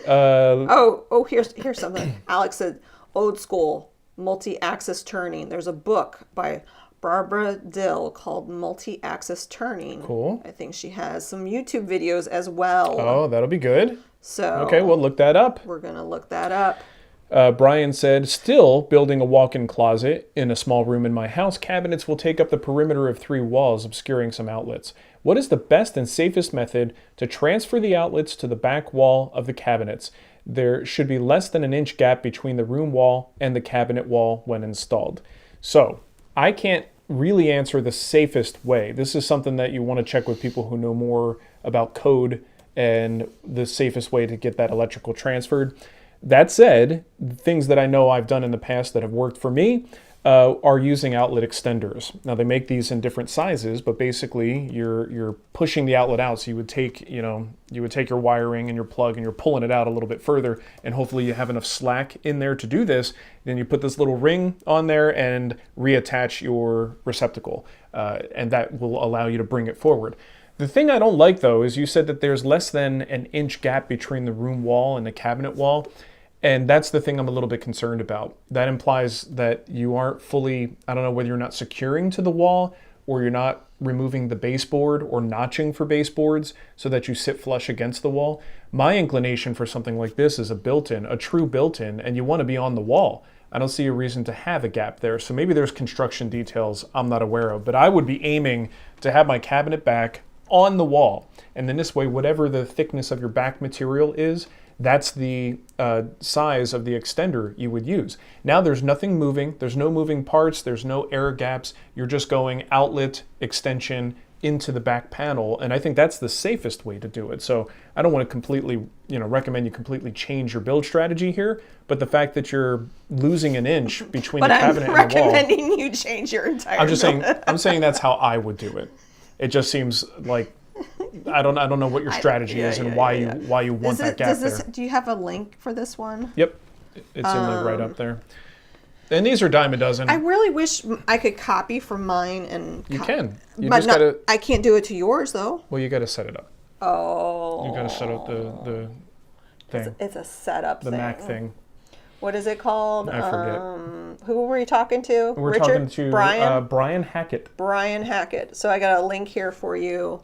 B: Here's something. Alex said, old school multi-axis turning. There's a book by Barbara Dill called Multi-Axis Turning.
A: Cool.
B: I think she has some YouTube videos as well.
A: Oh, that'll be good.
B: So
A: okay, we'll look that up.
B: We're going to look that up.
A: Brian said, still building a walk-in closet in a small room in my house. Cabinets will take up the perimeter of 3 walls, obscuring some outlets. What is the best and safest method to transfer the outlets to the back wall of the cabinets? There should be less than an inch gap between the room wall and the cabinet wall when installed. So, I can't really answer the safest way. This is something that you want to check with people who know more about code and the safest way to get that electrical transferred. That said, things that I know I've done in the past that have worked for me are using outlet extenders. Now they make these in different sizes, but basically you're pushing the outlet out. So you would take your wiring and your plug and you're pulling it out a little bit further, and hopefully you have enough slack in there to do this. Then you put this little ring on there and reattach your receptacle, and that will allow you to bring it forward. The thing I don't like though is you said that there's less than an inch gap between the room wall and the cabinet wall. And that's the thing I'm a little bit concerned about. That implies that you aren't fully, I don't know whether you're not securing to the wall or you're not removing the baseboard or notching for baseboards so that you sit flush against the wall. My inclination for something like this is a true built-in, and you want to be on the wall. I don't see a reason to have a gap there. So maybe there's construction details I'm not aware of, but I would be aiming to have my cabinet back on the wall. And then this way, whatever the thickness of your back material is, that's the size of the extender you would use. Now there's nothing moving, there's no moving parts, there's no air gaps, you're just going outlet extension into the back panel, and I think that's the safest way to do it. So I don't want to completely, recommend you completely change your build strategy here, but the fact that you're losing an inch between the cabinet and the wall.
B: But I'm recommending you change your entire
A: I'm saying that's how I would do it. It just seems like I don't know what your strategy is and why you want that gap there.
B: Do you have a link for this one?
A: Yep, it's right up there. And these are dime a dozen.
B: I really wish I could copy from mine and.
A: You can.
B: I can't do it to yours though.
A: Well, you got to set it up.
B: Oh.
A: You got to set up the thing.
B: It's a setup thing.
A: The Mac thing.
B: What is it called?
A: I forget.
B: Who were you talking to?
A: We're
B: Richard?
A: talking to Brian Hackett.
B: Brian Hackett. So I got a link here for you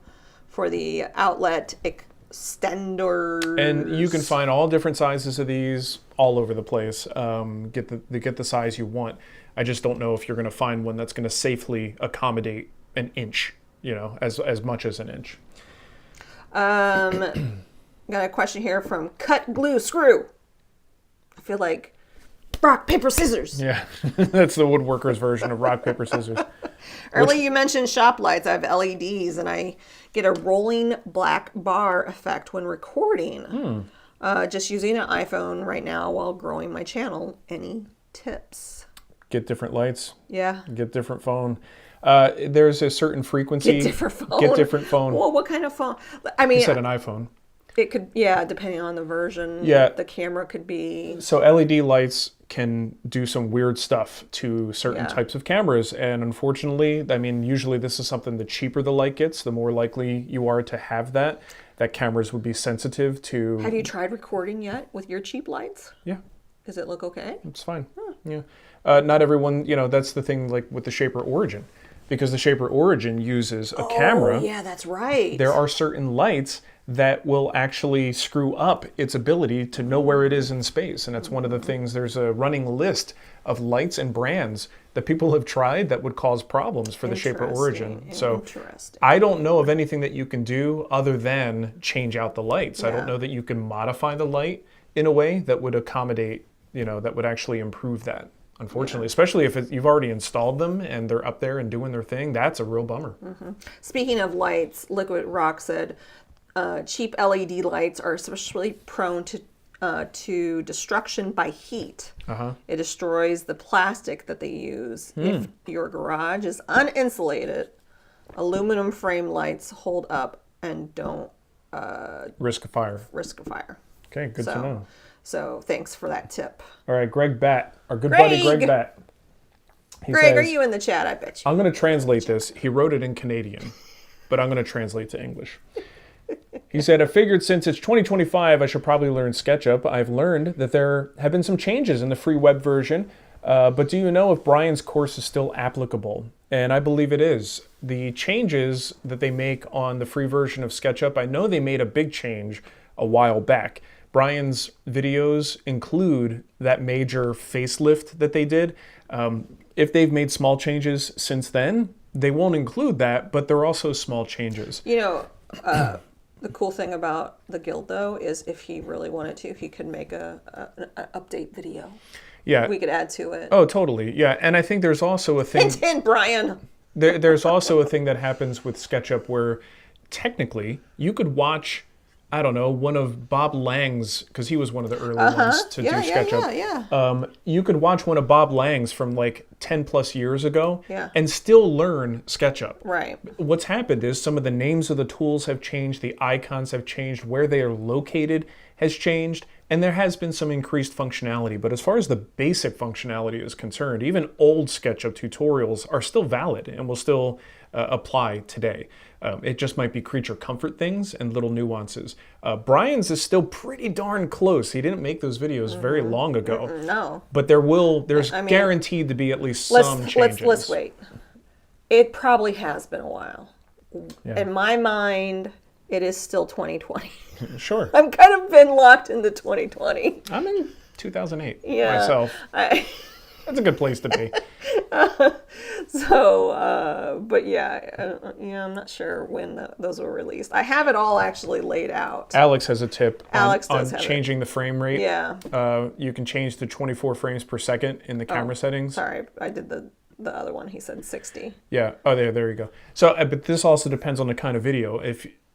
B: for the outlet extenders.
A: And you can find all different sizes of these all over the place. Get the size you want. I just don't know if you're going to find one that's going to safely accommodate an inch, as much as an inch.
B: Got a question here from Cut Glue Screw. I feel like rock, paper, scissors.
A: Yeah, that's the woodworker's version of rock, paper, scissors.
B: Earlier you mentioned shop lights. I have LEDs and I get a rolling black bar effect when recording. Just using an iPhone right now while growing my channel. Any tips?
A: Get different lights.
B: Yeah.
A: Get different phone. There's a certain frequency.
B: Get different phone.
A: Get different phone.
B: Well, what kind of phone? I mean,
A: You said an iPhone.
B: it could, yeah, depending on the version.
A: Yeah.
B: The camera could be.
A: So LED lights can do some weird stuff to certain
B: Yeah.
A: types of cameras. And unfortunately, I mean, usually this is something the cheaper the light gets, the more likely you are to have that cameras would be sensitive to.
B: Have you tried recording yet with your cheap lights?
A: Yeah,
B: Does it look okay?
A: it's fine. Yeah. Not everyone, that's the thing like with the Shaper Origin. Because the Shaper Origin uses a camera.
B: Oh, yeah, that's right.
A: There are certain lights that will actually screw up its ability to know where it is in space. And that's one of the things, there's a running list of lights and brands that people have tried that would cause problems for the Shaper Origin. So I don't know of anything that you can do other than change out the lights. I don't know that you can modify the light in a way that would accommodate, that would actually improve that. Unfortunately, especially if you've already installed them and they're up there and doing their thing, that's a real bummer.
B: Speaking of lights, Liquid Rock said, cheap LED lights are especially prone to destruction by heat. It destroys the plastic that they use. If your garage is uninsulated, aluminum frame lights hold up and don't
A: Risk of fire.
B: Okay,
A: good to know.
B: So thanks for that tip.
A: All right, Greg Batt, our good buddy Greg Batt.
B: Greg, says, are you in the chat? I bet you.
A: I'm going to translate this. He wrote it in Canadian, but I'm going to translate to English. He said, I figured since it's 2025, I should probably learn SketchUp. I've learned that there have been some changes in the free web version, but do you know if Brian's course is still applicable? And I believe it is. The changes that they make on the free version of SketchUp, I know they made a big change a while back. Brian's videos include that major facelift that they did. If they've made small changes since then, they won't include that, but they're also small changes.
B: The cool thing about the guild, though, is if he really wanted to, he could make an update video.
A: Yeah.
B: We could add to it.
A: Oh, totally. Yeah, and I think there's also a thing...
B: Hint, Brian!
A: There's also a thing that happens with SketchUp where technically you could watch... I don't know, one of Bob Lang's, because he was one of the early ones to do SketchUp. You could watch one of Bob Lang's from like 10 plus years ago and still learn SketchUp.
B: Right.
A: What's happened is some of the names of the tools have changed, the icons have changed, where they are located has changed, and there has been some increased functionality. But as far as the basic functionality is concerned, even old SketchUp tutorials are still valid and will still apply today. It just might be creature comfort things and little nuances. Brian's is still pretty darn close. He didn't make those videos very long ago.
B: No.
A: But there's guaranteed to be at least some changes.
B: Let's wait. It probably has been a while.
A: Yeah.
B: In my mind, it is still 2020.
A: Sure.
B: I'm kind of been locked into 2020.
A: I'm in 2008 myself. That's a good place to be.
B: But I'm not sure when those were released. I have it all actually laid out.
A: Alex has a tip on changing
B: the
A: frame rate.
B: Yeah.
A: You can change to 24 frames per second in the camera settings.
B: Sorry, I did the other one. He said 60.
A: Yeah. Oh, there you go. So, but this also depends on the kind of video.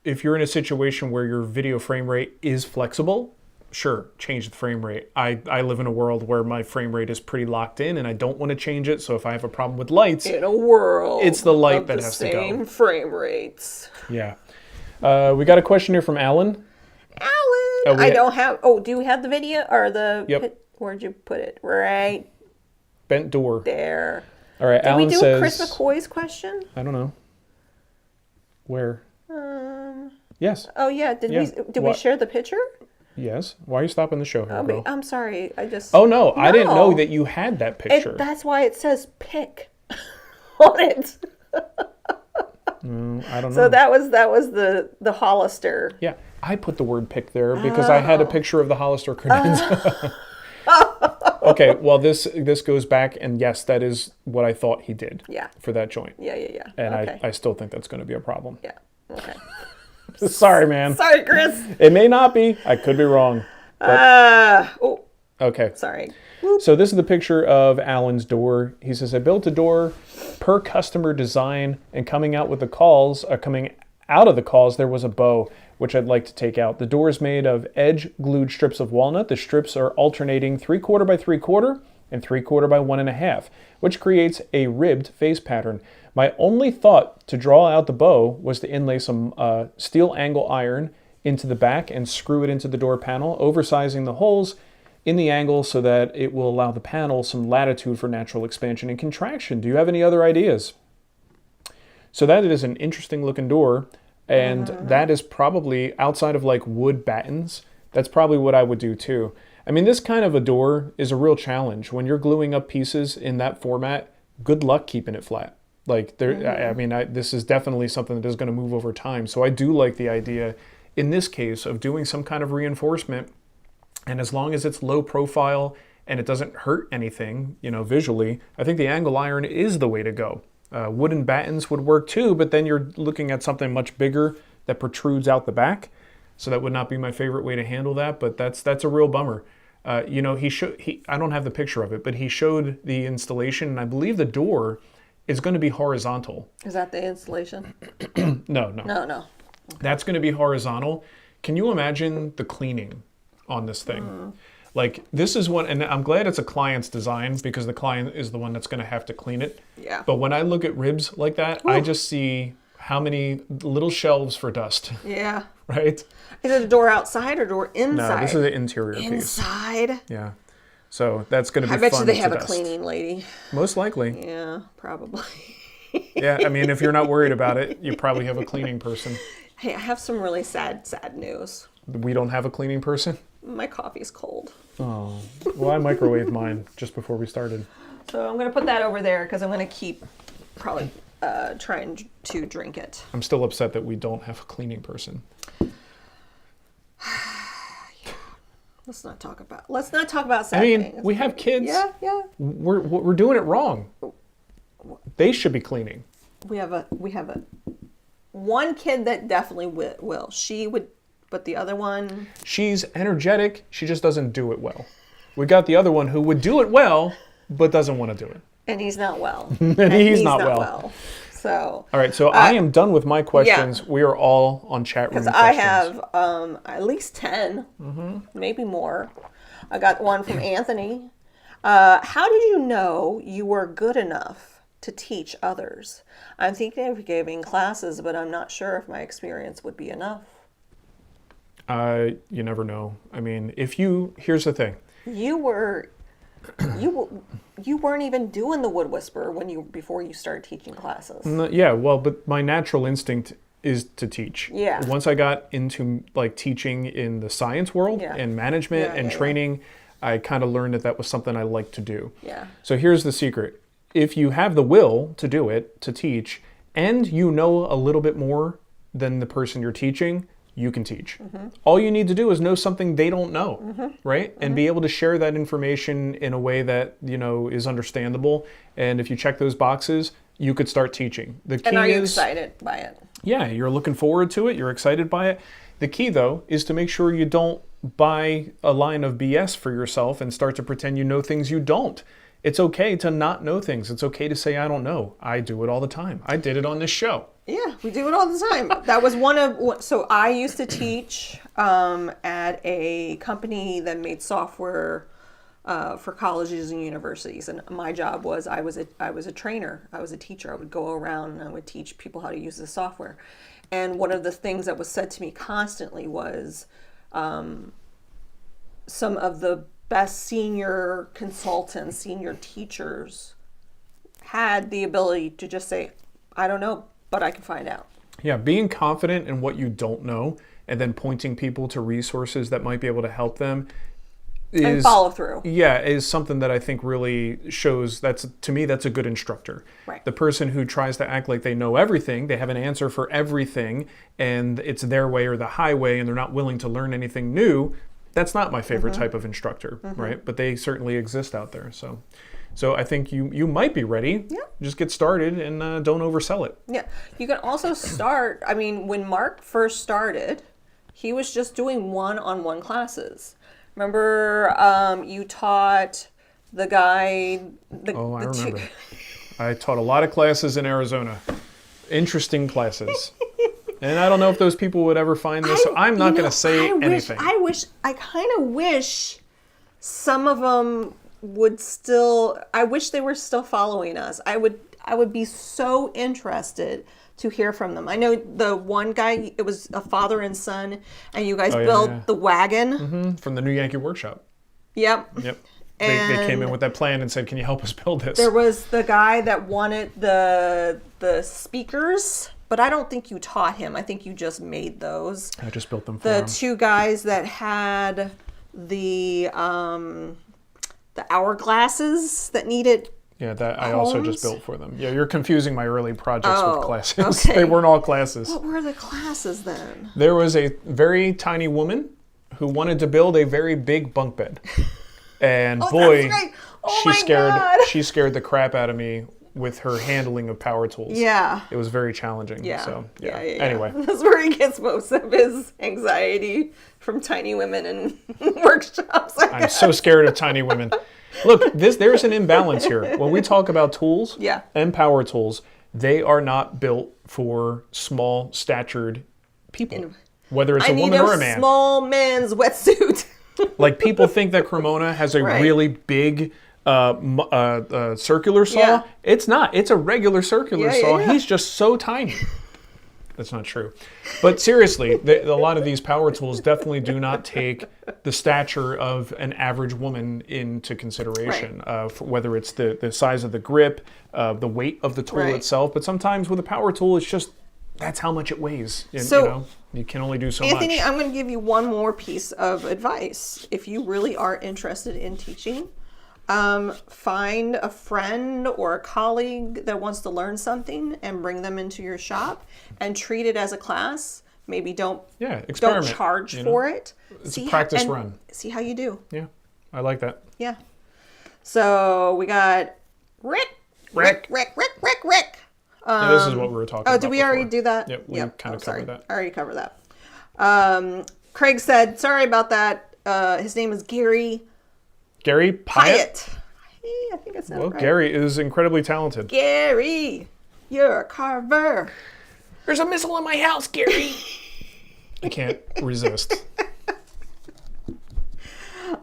A: If you're in a situation where your video frame rate is flexible, sure, change the frame rate. I live in a world where my frame rate is pretty locked in and I don't want to change it. So if I have a problem with lights,
B: in a world,
A: it's the light that has to go.
B: Same frame rates.
A: Yeah. We got a question here from Alan.
B: I don't have. Oh, do we have the video or the?
A: Yep.
B: Where'd you put it? Right.
A: Bent door.
B: There.
A: All right.
B: Did
A: Alan
B: we do
A: says,
B: Chris McCoy's question?
A: I don't know. Where? Yes.
B: Oh yeah. Did we share the picture?
A: Yes. Why are you stopping the show here, girl?
B: I'm sorry.
A: Oh, no. I didn't know that you had that picture.
B: That's why it says pick on it.
A: I don't know.
B: So that was the Hollister.
A: Yeah. I put the word pick there because I had a picture of the Hollister Credenza. Okay. Well, this goes back, and yes, that is what I thought he did.
B: Yeah.
A: For that joint.
B: Yeah.
A: And I still think that's going to be a problem.
B: Yeah. Okay.
A: Sorry, man.
B: Sorry, Chris.
A: It may not be. I could be wrong.
B: Oh,
A: Okay.
B: sorry.
A: So this is the picture of Alan's door. He says, I built a door per customer design, and coming out of the calls, there was a bow, which I'd like to take out. The door is made of edge glued strips of walnut. The strips are alternating 3/4 by 3/4 and 3/4 by 1.5, which creates a ribbed face pattern. My only thought to draw out the bow was to inlay some steel angle iron into the back and screw it into the door panel, oversizing the holes in the angle so that it will allow the panel some latitude for natural expansion and contraction. Do you have any other ideas? So that is an interesting looking door, and that is probably, outside of like wood battens, that's probably what I would do too. I mean, this kind of a door is a real challenge. When you're gluing up pieces in that format, good luck keeping it flat. Like, this is definitely something that is going to move over time. So I do like the idea, in this case, of doing some kind of reinforcement. And as long as it's low profile and it doesn't hurt anything, visually, I think the angle iron is the way to go. Wooden battens would work too, but then you're looking at something much bigger that protrudes out the back. So that would not be my favorite way to handle that, but that's a real bummer. I don't have the picture of it, but he showed the installation, and I believe the door is going to be horizontal.
B: Is that the installation?
A: No.
B: No.
A: That's going to be horizontal. Can you imagine the cleaning on this thing? Like, this is one, and I'm glad it's a client's design, because the client is the one that's going to have to clean it.
B: Yeah.
A: But when I look at ribs like that, I just see how many little shelves for dust.
B: Yeah.
A: Right?
B: Is it a door outside or door inside?
A: No, this is an interior piece.
B: Inside?
A: Yeah. So that's going to be fun.
B: I bet you they have
A: dust.
B: a cleaning lady.
A: Most likely.
B: Yeah, probably.
A: Yeah, I mean, if you're not worried about it, you probably have a cleaning person.
B: Hey, I have some really sad news.
A: We don't have a cleaning person?
B: My coffee's cold.
A: Oh, well, I microwaved mine just before we started.
B: So I'm going to put that over there because I'm going to keep probably trying to drink it.
A: I'm still upset that we don't have a cleaning person.
B: Let's not talk about sad things.
A: We have kids.
B: Yeah.
A: We're doing it wrong. They should be cleaning.
B: We have a one kid that definitely will. She would, but the other one,
A: she's energetic. She just doesn't do it well. We got the other one who would do it well, but doesn't want to do it.
B: And he's not well.
A: and he's not well.
B: So.
A: All right. So I am done with my questions. Yeah. We are all on chat room.
B: Because I have at least 10, maybe more. I got one from Anthony. How did you know you were good enough to teach others? I'm thinking of giving classes, but I'm not sure if my experience would be enough.
A: You never know. I mean, here's the thing.
B: You weren't even doing the Wood Whisperer before you started teaching classes.
A: Yeah, well, but my natural instinct is to teach.
B: Yeah.
A: Once I got into like teaching in the science world and management and training, I kind of learned that was something I like to do.
B: Yeah.
A: So here's the secret. If you have the will to do it, to teach, and you know a little bit more than the person you're teaching, you can teach. All you need to do is know something they don't know, right? And be able to share that information in a way that, is understandable. And if you check those boxes, you could start teaching. The key
B: and are you excited by it?
A: Yeah, you're looking forward to it. You're excited by it. The key, though, is to make sure you don't buy a line of BS for yourself and start to pretend you know things you don't. It's okay to not know things. It's okay to say, I don't know. I do it all the time. I did it on this show.
B: Yeah, we do it all the time. That was so I used to teach at a company that made software for colleges and universities. And my job was, I was a trainer. I was a teacher. I would go around and I would teach people how to use the software. And one of the things that was said to me constantly was some of the best senior consultants, senior teachers had the ability to just say, I don't know, but I can find out.
A: Yeah, being confident in what you don't know and then pointing people to resources that might be able to help them
B: and follow through.
A: Yeah, is something that I think really shows, to me, that's a good instructor.
B: Right.
A: The person who tries to act like they know everything, they have an answer for everything, and it's their way or the highway, and they're not willing to learn anything new, that's not my favorite type of instructor, right? But they certainly exist out there. So So I think you might be ready.
B: Yeah.
A: Just get started and don't oversell it.
B: Yeah. You can also start, I mean, when Mark first started, he was just doing one-on-one classes. Remember, you taught the guy...
A: I remember. I taught a lot of classes in Arizona. Interesting classes. And I don't know if those people would ever find this, so I'm not going to say anything.
B: I kind of wish some of them would still, I wish they were still following us. I would be so interested to hear from them. I know the one guy, it was a father and son, and you guys built the wagon.
A: From the New Yankee Workshop.
B: Yep.
A: They came in with that plan and said, can you help us build this?
B: There was the guy that wanted the speakers, but I don't think you taught him. I think you just made those.
A: I just built them for him.
B: The two guys that had the hourglasses that needed
A: I also just built for them. Yeah, you're confusing my early projects with classes.
B: Okay.
A: They weren't all classes.
B: What were the classes then?
A: There was a very tiny woman who wanted to build a very big bunk bed. And boy,
B: that's right.
A: she scared the crap out of me with her handling of power tools.
B: Yeah.
A: It was very challenging.
B: Yeah.
A: So,
B: Yeah.
A: Anyway.
B: That's where he gets most of his anxiety, from tiny women in workshops.
A: I'm so scared of tiny women. Look, there's an imbalance here. When we talk about tools and power tools, they are not built for small statured people. Whether it's a woman or a man.
B: Small man's wetsuit.
A: Like, people think that Cremona has a really big circular saw.
B: Yeah.
A: It's not. It's a regular circular saw. Yeah. He's just so tiny. That's not true. But seriously, a lot of these power tools definitely do not take the stature of an average woman into consideration, whether it's the size of the grip, the weight of the tool itself. But sometimes with a power tool, it's just, that's how much it weighs. So, you can only do so much.
B: Anthony, I'm going to give you one more piece of advice. If you really are interested in teaching, find a friend or a colleague that wants to learn something and bring them into your shop and treat it as a class. Maybe don't charge for it.
A: It's a practice run.
B: See how you do.
A: Yeah, I like that.
B: Yeah. So we got Rick.
A: This is what we were talking about.
B: Oh, did we already do that?
A: Yep, we kind of covered that.
B: I already covered that. Craig said, sorry about that. His name is Gary.
A: Gary Pyatt?
B: Hey, I think it's not right.
A: Gary is incredibly talented.
B: Gary, you're a carver.
A: There's a missile in my house, Gary. I can't resist.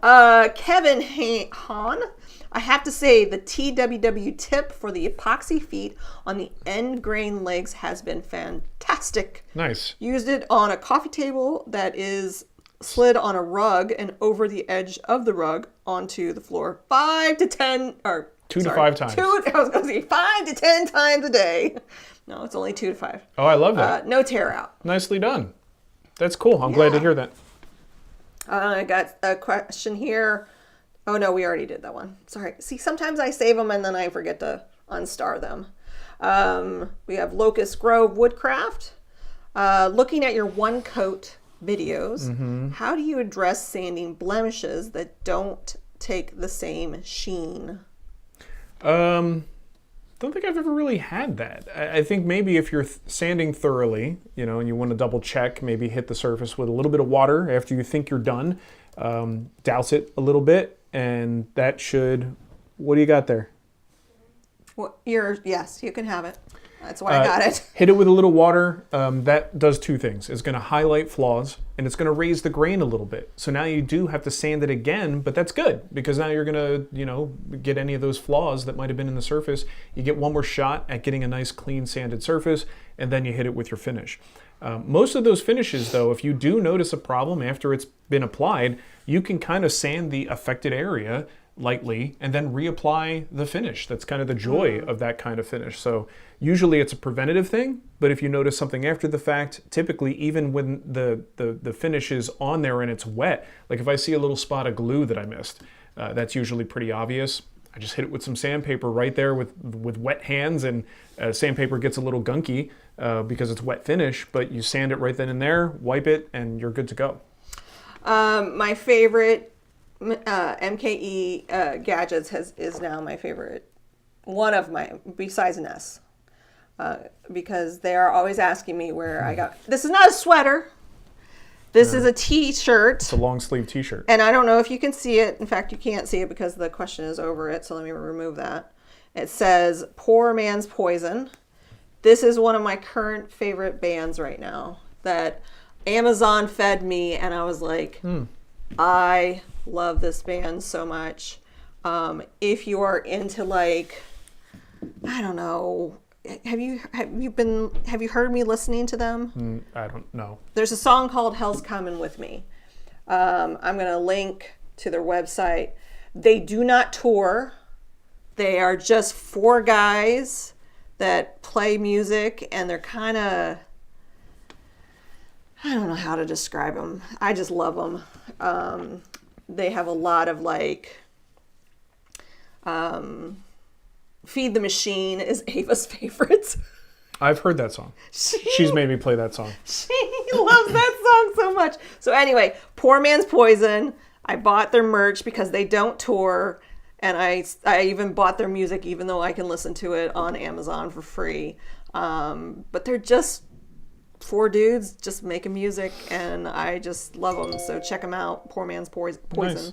B: Kevin Hahn. I have to say the TWW tip for the epoxy feet on the end grain legs has been fantastic.
A: Nice.
B: Used it on a coffee table that is slid on a rug and over the edge of the rug onto the floor 5 to 10 or
A: 2 to 5 times.
B: I was going to say 5 to 10 times a day. No, it's only 2 to 5.
A: Oh, I love that.
B: No tear out.
A: Nicely done. That's cool. I'm glad to hear that. I
B: got a question here. Oh no, we already did that one. Sorry. See, sometimes I save them and then I forget to unstar them. We have Locust Grove Woodcraft. Looking at your one coat videos, how do you address sanding blemishes that don't take the same sheen?
A: Don't think I've ever really had that. I think maybe if you're sanding thoroughly, and you want to double check, maybe hit the surface with a little bit of water after you think you're done. Douse it a little bit, and that should. What do you got there?
B: Well, yes, you can have it. That's why I got it.
A: Hit it with a little water. That does two things. It's going to highlight flaws, and it's going to raise the grain a little bit. So now you do have to sand it again, but that's good because now you're going to, get any of those flaws that might have been in the surface. You get one more shot at getting a nice, clean, sanded surface, and then you hit it with your finish. Most of those finishes, though, if you do notice a problem after it's been applied, you can kind of sand the affected area lightly and then reapply the finish. That's kind of the joy of that kind of finish. So usually it's a preventative thing, but if you notice something after the fact, typically even when the finish is on there and it's wet, like if I see a little spot of glue that I missed, that's usually pretty obvious. I just hit it with some sandpaper right there with wet hands, and sandpaper gets a little gunky because it's wet finish, but you sand it right then and there, wipe it, and you're good to go.
B: My favorite MKE Gadgets is now my favorite. One of my, besides Ness. Because they are always asking me where I got. This is not a sweater. This is a t-shirt.
A: It's a long sleeve t-shirt.
B: And I don't know if you can see it. In fact, you can't see it because the question is over it. So let me remove that. It says Poor Man's Poison. This is one of my current favorite bands right now that Amazon fed me. And I was like, I love this band so much. If you are into like, I don't know, have you heard me listening to them?
A: I don't know.
B: There's a song called Hell's Coming With Me. I'm going to link to their website. They do not tour. They are just 4 guys that play music, and they're kind of, I don't know how to describe them. I just love them. They have a lot of like, Feed the Machine is Ava's favorite.
A: I've heard that song. She's made me play that song.
B: She loves that song so much. So anyway, Poor Man's Poison. I bought their merch because they don't tour. And I even bought their music, even though I can listen to it on Amazon for free. But they're just 4 dudes just making music, and I just love them. So check them out. Poor Man's Poison.
A: Nice.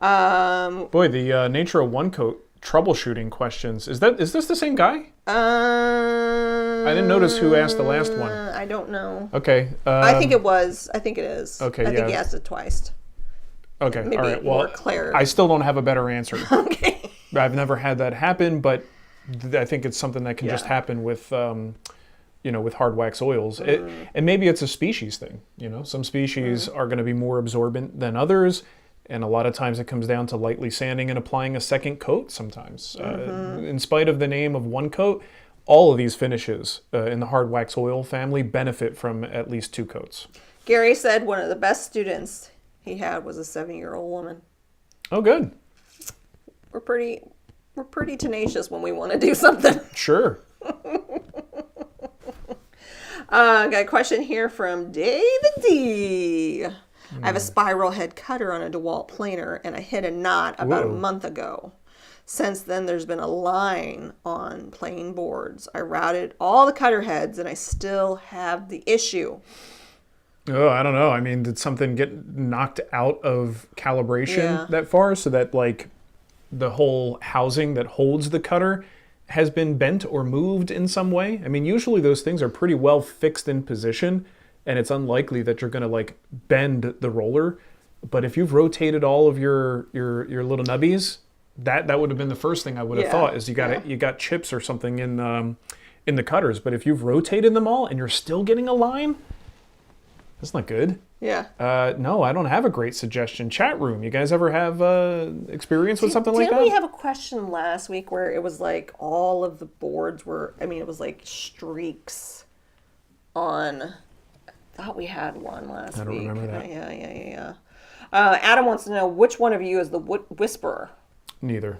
A: Boy, the Nature of One Coat troubleshooting questions. Is this the same guy? I didn't notice who asked the last one.
B: I don't know.
A: Okay.
B: I think it was. I think it is.
A: Okay,
B: I think he asked it twice.
A: Okay,
B: Maybe
A: all right.
B: more
A: Well,
B: clarity.
A: I still don't have a better answer.
B: Okay.
A: I've never had that happen, but I think it's something that can just happen with, with hard wax oils. And maybe it's a species thing. Some species are going to be more absorbent than others. And a lot of times it comes down to lightly sanding and applying a second coat sometimes. In spite of the name of one coat, all of these finishes in the hard wax oil family benefit from at least 2 coats.
B: Gary said one of the best students he had was a 7-year-old woman.
A: Oh, good.
B: We're pretty tenacious when we want to do something.
A: Sure.
B: Got a question here from David D. I have a spiral head cutter on a DeWalt planer, and I hit a knot about a month ago. Since then, there's been a line on plain boards. I routed all the cutter heads, and I still have the issue.
A: Oh, I don't know. I mean, did something get knocked out of calibration that far so that like the whole housing that holds the cutter has been bent or moved in some way? I mean, usually those things are pretty well fixed in position, and it's unlikely that you're going to like bend the roller. But if you've rotated all of your little nubbies, that would have been the first thing I would have thought is you got chips or something in the cutters. But if you've rotated them all and you're still getting a line, that's not good.
B: Yeah.
A: No, I don't have a great suggestion. Chat room, you guys ever have experience with something like that?
B: Didn't we have a question last week where it was like all of the boards were, it was like streaks on, I thought we had one last week.
A: I don't remember that.
B: Yeah. Adam wants to know, which one of you is the whisperer?
A: Neither.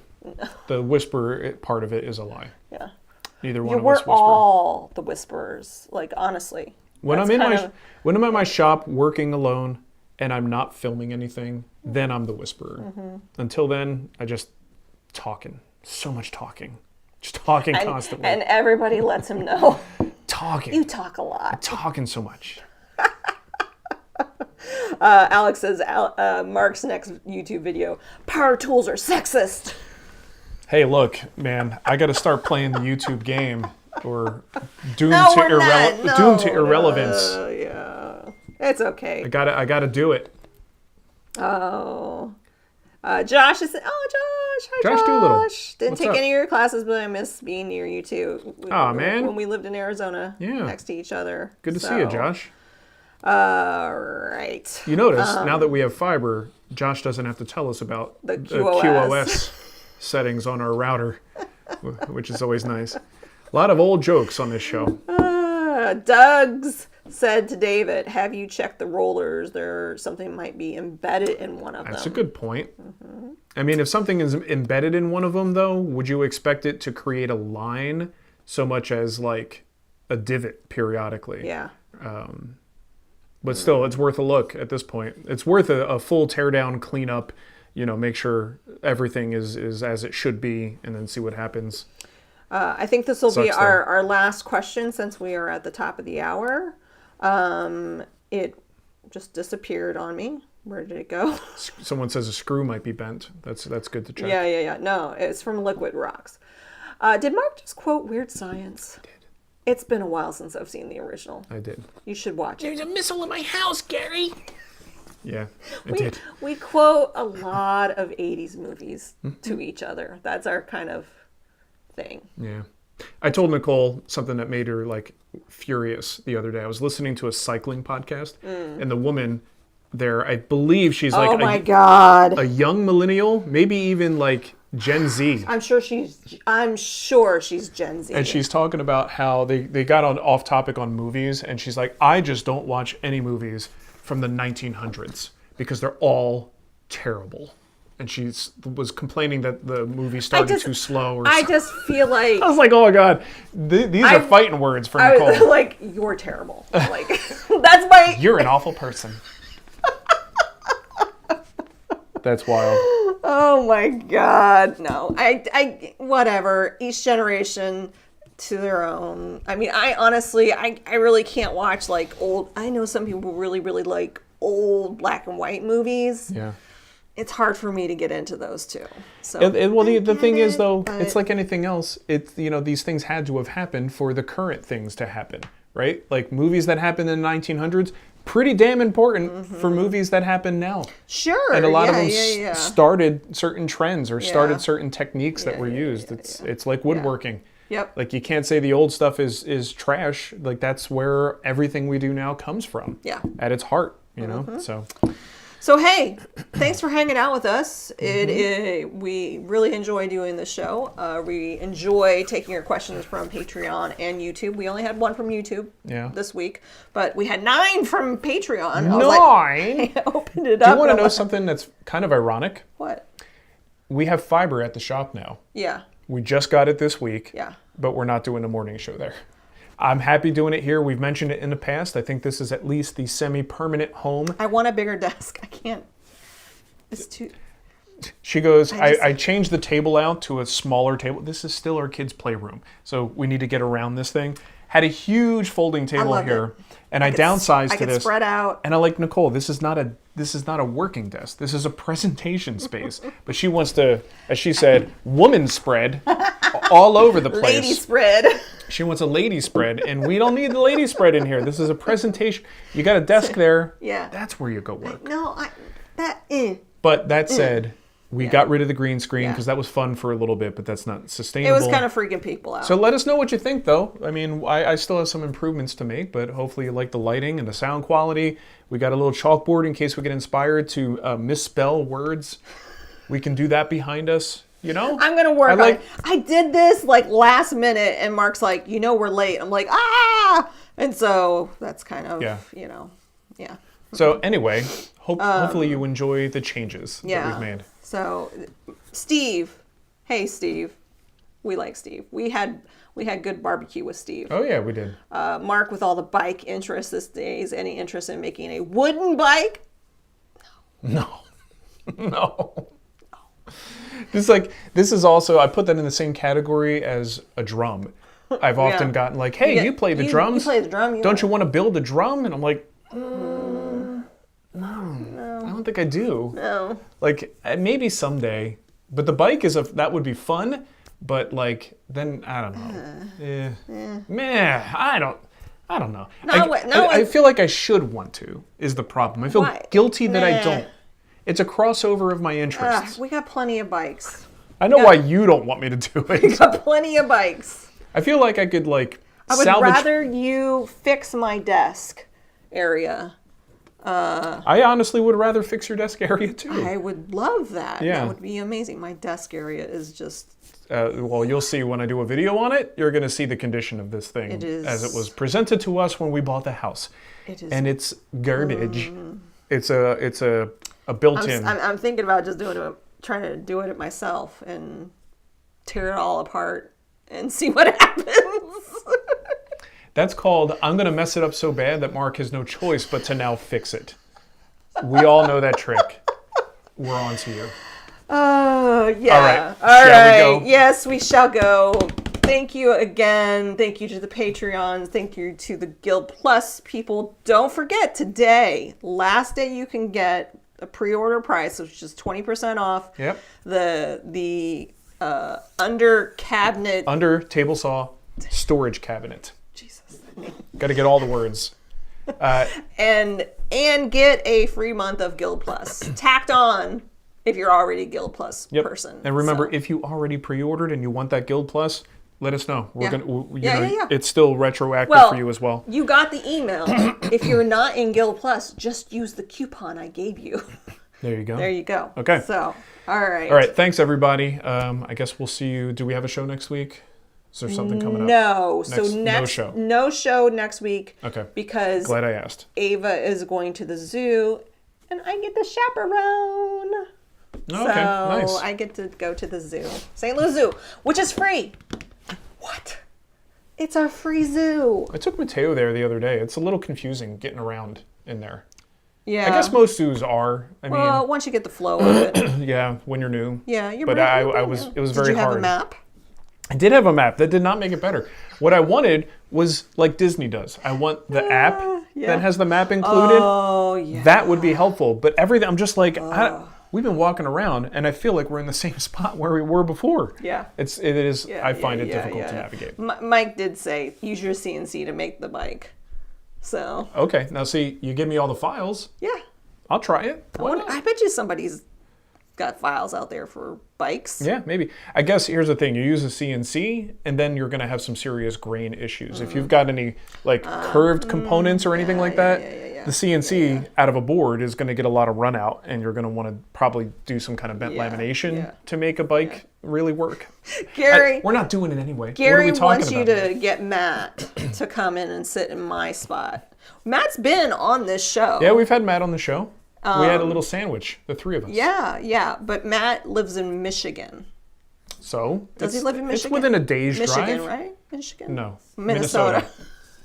A: The whisper part of it is a lie.
B: Yeah.
A: Neither one of us
B: We're
A: whisper.
B: all the whisperers, like honestly.
A: When I'm at my shop working alone and I'm not filming anything, then I'm the whisperer. Mm-hmm. Until then, I just talking. So much talking. Just talking constantly.
B: And everybody lets him know.
A: Talking.
B: You talk a lot.
A: Talking so much.
B: Alex says, Mark's next YouTube video, power tools are sexist.
A: Hey, look, man, I got to start playing the YouTube game. Or doomed to irrelevance.
B: Yeah, it's okay.
A: I gotta do it.
B: Oh, Josh is. Oh, Josh. Hi, Josh.
A: Doolittle.
B: Didn't
A: What's
B: take
A: up?
B: any of your classes, but I miss being near you too.
A: Man.
B: When we lived in Arizona, next to each other.
A: Good to see you, Josh.
B: Right.
A: You notice now that we have fiber, Josh doesn't have to tell us about
B: the
A: QoS settings on our router, which is always nice. A lot of old jokes on this show.
B: Doug's said to David, have you checked the rollers? Something might be embedded in one of them.
A: That's a good point. Mm-hmm. I mean, if something is embedded in one of them, though, would you expect it to create a line so much as like a divot periodically?
B: Yeah.
A: But still, it's worth a look at this point. It's worth a full teardown, cleanup, make sure everything is as it should be, and then see what happens.
B: I think this will be our last question since we are at the top of the hour. It just disappeared on me. Where did it go?
A: Someone says a screw might be bent. That's good to check.
B: Yeah. No, it's from Liquid Rocks. Did Mark just quote Weird Science?
A: I did.
B: It's been a while since I've seen the original.
A: I did.
B: You should watch it.
C: There's a missile in my house, Gary.
A: Yeah, I did.
B: We quote a lot of 80s movies to each other. That's our kind of thing.
A: Yeah. I told Nicole something that made her furious the other day. I was listening to a cycling podcast, and the woman there, I believe she's
B: oh my God,
A: a young millennial, maybe even Gen Z.
B: I'm sure she's Gen Z.
A: And she's talking about how they got off topic on movies, and she's like, I just don't watch any movies from the 1900s because they're all terrible. And she was complaining that the movie started too slow.
B: I just feel like...
A: I was like, oh my God, these are fighting words for Nicole.
B: I was you're terrible. That's my...
A: You're an awful person. That's wild.
B: Oh my God, no. I whatever. Each generation to their own. I mean, I honestly really can't watch old... I know some people really, really like old black and white movies.
A: Yeah.
B: It's hard for me to get into those two. So
A: the thing is, though, it's like anything else. It's these things had to have happened for the current things to happen, right? Like movies that happened in the 1900s, pretty damn important for movies that happen now.
B: Sure.
A: And a lot of them started certain trends or started certain techniques that were used. It's like woodworking.
B: Yep.
A: You can't say the old stuff is trash. That's where everything we do now comes from.
B: Yeah.
A: At its heart, know.
B: So hey, thanks for hanging out with us. We really enjoy doing this show. We enjoy taking your questions from Patreon and YouTube. We only had one from YouTube this week, but we had 9 from Patreon.
A: 9?
B: I opened it up.
A: Do you want to know something that's kind of ironic?
B: What?
A: We have fiber at the shop now.
B: Yeah.
A: We just got it this week.
B: Yeah.
A: But we're not doing a morning show there. I'm happy doing it here. We've mentioned it in the past. I think this is at least the semi-permanent home.
B: I want a bigger desk. I can't. It's too...
A: She goes, I changed the table out to a smaller table. This is still our kids' playroom. So we need to get around this thing. Had a huge folding table here. And I downsized to this.
B: I can spread out.
A: And I like, Nicole, this is not a working desk. This is a presentation space. But she wants to, as she said, woman spread all over the place.
B: Lady spread.
A: She wants a lady spread, and we don't need the lady spread in here. This is a presentation. You got a desk there.
B: Yeah.
A: That's where you go work.
B: But
A: that said, we got rid of the green screen because that was fun for a little bit, but that's not sustainable.
B: It was kind of freaking people out.
A: So let us know what you think, though. I mean, I still have some improvements to make, but hopefully you like the lighting and the sound quality. We got a little chalkboard in case we get inspired to misspell words. We can do that behind us. I'm
B: going to work on it. I did this last minute, and Mark's like, we're late. I'm like, ah! And so that's kind of, yeah.
A: So anyway, hopefully you enjoy the changes that we've made.
B: So Steve, hey Steve, we like Steve. We had good barbecue with Steve.
A: Oh yeah, we did.
B: Mark, with all the bike interest these days, any interest in making a wooden bike?
A: No. This is also, I put that in the same category as a drum. I've often gotten hey, you play the drums?
B: You play the drum?
A: Don't you want to build a drum? And I'm like, no, I don't think I do.
B: No.
A: Maybe someday. But the bike that would be fun. But then I don't know. I don't know. I feel like I should want to, is the problem. I feel guilty that I don't. It's a crossover of my interests.
B: We got plenty of bikes.
A: I know why you don't want me to do it.
B: We got plenty of bikes.
A: I feel like I could
B: I would rather you fix my desk area.
A: I honestly would rather fix your desk area too.
B: I would love that.
A: Yeah.
B: That would be amazing. My desk area is just...
A: well, you'll see when I do a video on it. You're going to see the condition of this thing as it was presented to us when we bought the house.
B: It is.
A: And it's garbage. It's a built-in.
B: I'm thinking about just trying to do it myself and tear it all apart and see what happens.
A: That's called, I'm going to mess it up so bad that Mark has no choice but to now fix it. We all know that trick. We're on to you.
B: Yeah.
A: All right. Shall we go?
B: Yes, we shall go. Thank you again. Thank you to the Patreons. Thank you to the Guild Plus people. Don't forget, today, last day you can get a pre-order price, which is 20% off.
A: Yep.
B: The under
A: table saw storage cabinet.
B: Jesus.
A: Got to get all the words.
B: And get a free month of Guild Plus tacked on if you're already a Guild Plus person.
A: And remember, if you already pre-ordered and you want that Guild Plus, let us know. We're
B: Yeah.
A: It's still retroactive for you as well.
B: You got the email. If you're not in Guild Plus, just use the coupon I gave you.
A: There you go.
B: There you go.
A: Okay.
B: So, all right.
A: All right. Thanks, everybody. I guess we'll see you. Do we have a show next week? Is there something coming up?
B: No. No show next week.
A: Okay.
B: Because
A: glad I asked.
B: Ava is going to the zoo, and I get the chaperone.
A: Oh, okay. Nice.
B: So I get to go to the zoo, St. Louis Zoo, which is free. What? It's a free zoo.
A: I took Mateo there the other day. It's a little confusing getting around in there.
B: Yeah.
A: I guess most zoos are.
B: Well, once you get the flow of it.
A: Yeah, when you're new.
B: Yeah, you're
A: But
B: right.
A: it was very hard.
B: Did you have a map?
A: I did have a map. That did not make it better. What I wanted was like Disney does. I want the app that has the map included.
B: Oh, yeah.
A: That would be helpful. But everything, I'm just like, we've been walking around, and I feel like we're in the same spot where we were before.
B: Yeah.
A: It is.
B: Yeah,
A: I find it difficult to navigate.
B: Mike did say, use your CNC to make the bike. So.
A: Okay. Now, see, you give me all the files.
B: Yeah.
A: I'll try it.
B: I bet you somebody's got files out there for bikes.
A: Yeah, maybe. I guess here's the thing. You use a CNC, and then you're going to have some serious grain issues. If you've got any like curved components or anything like that, the CNC out of a board is going to get a lot of run out, and you're going to want to probably do some kind of bent lamination to make a bike really work.
B: Gary,
A: we're not doing it anyway.
B: Gary
A: what are we
B: wants
A: talking
B: you
A: about
B: to get Matt to come in and sit in my spot. Matt's been on this show.
A: Yeah, we've had Matt on the show. We had a little sandwich, the three of us.
B: Yeah, but Matt lives in Michigan.
A: So?
B: Does he live in Michigan?
A: It's within a day's drive.
B: Michigan, right? Michigan?
A: No.
B: Minnesota.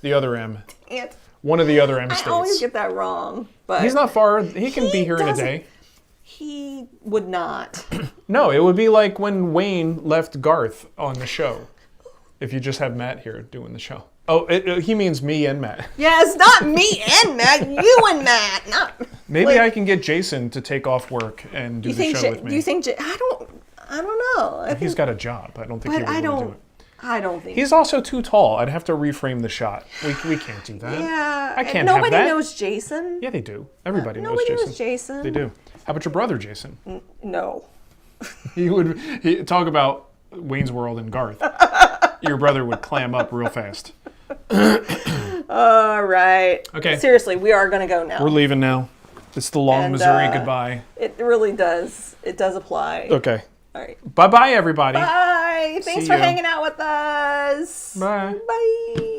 A: The other M.
B: Can't.
A: One of the other M states.
B: I always get that wrong. But
A: he's not far. He can be here in a day.
B: He would not.
A: No, it would be like when Wayne left Garth on the show. If you just have Matt here doing the show. Oh, he means me and Matt.
B: Yeah, it's not me and Matt. You and Matt. Not.
A: Maybe I can get Jason to take off work and do the show with me.
B: Do you think? I don't know.
A: He's got a job. I don't think he would want to do it.
B: I don't think.
A: He's also too tall. I'd have to reframe the shot. We can't do that.
B: Yeah.
A: I can't have that.
B: Nobody knows Jason.
A: Yeah, they do. Everybody knows
B: Nobody
A: Jason.
B: knows Jason.
A: They do. How about your brother, Jason?
B: No.
A: He talk about Wayne's World and Garth. Your brother would clam up real fast.
B: All right.
A: Okay.
B: Seriously, we are going to go now.
A: We're leaving now. It's the long Missouri goodbye.
B: It really does. It does apply.
A: Okay.
B: All right.
A: Bye-bye, everybody.
B: Bye. Thanks for hanging out with us.
A: Bye.
B: Bye.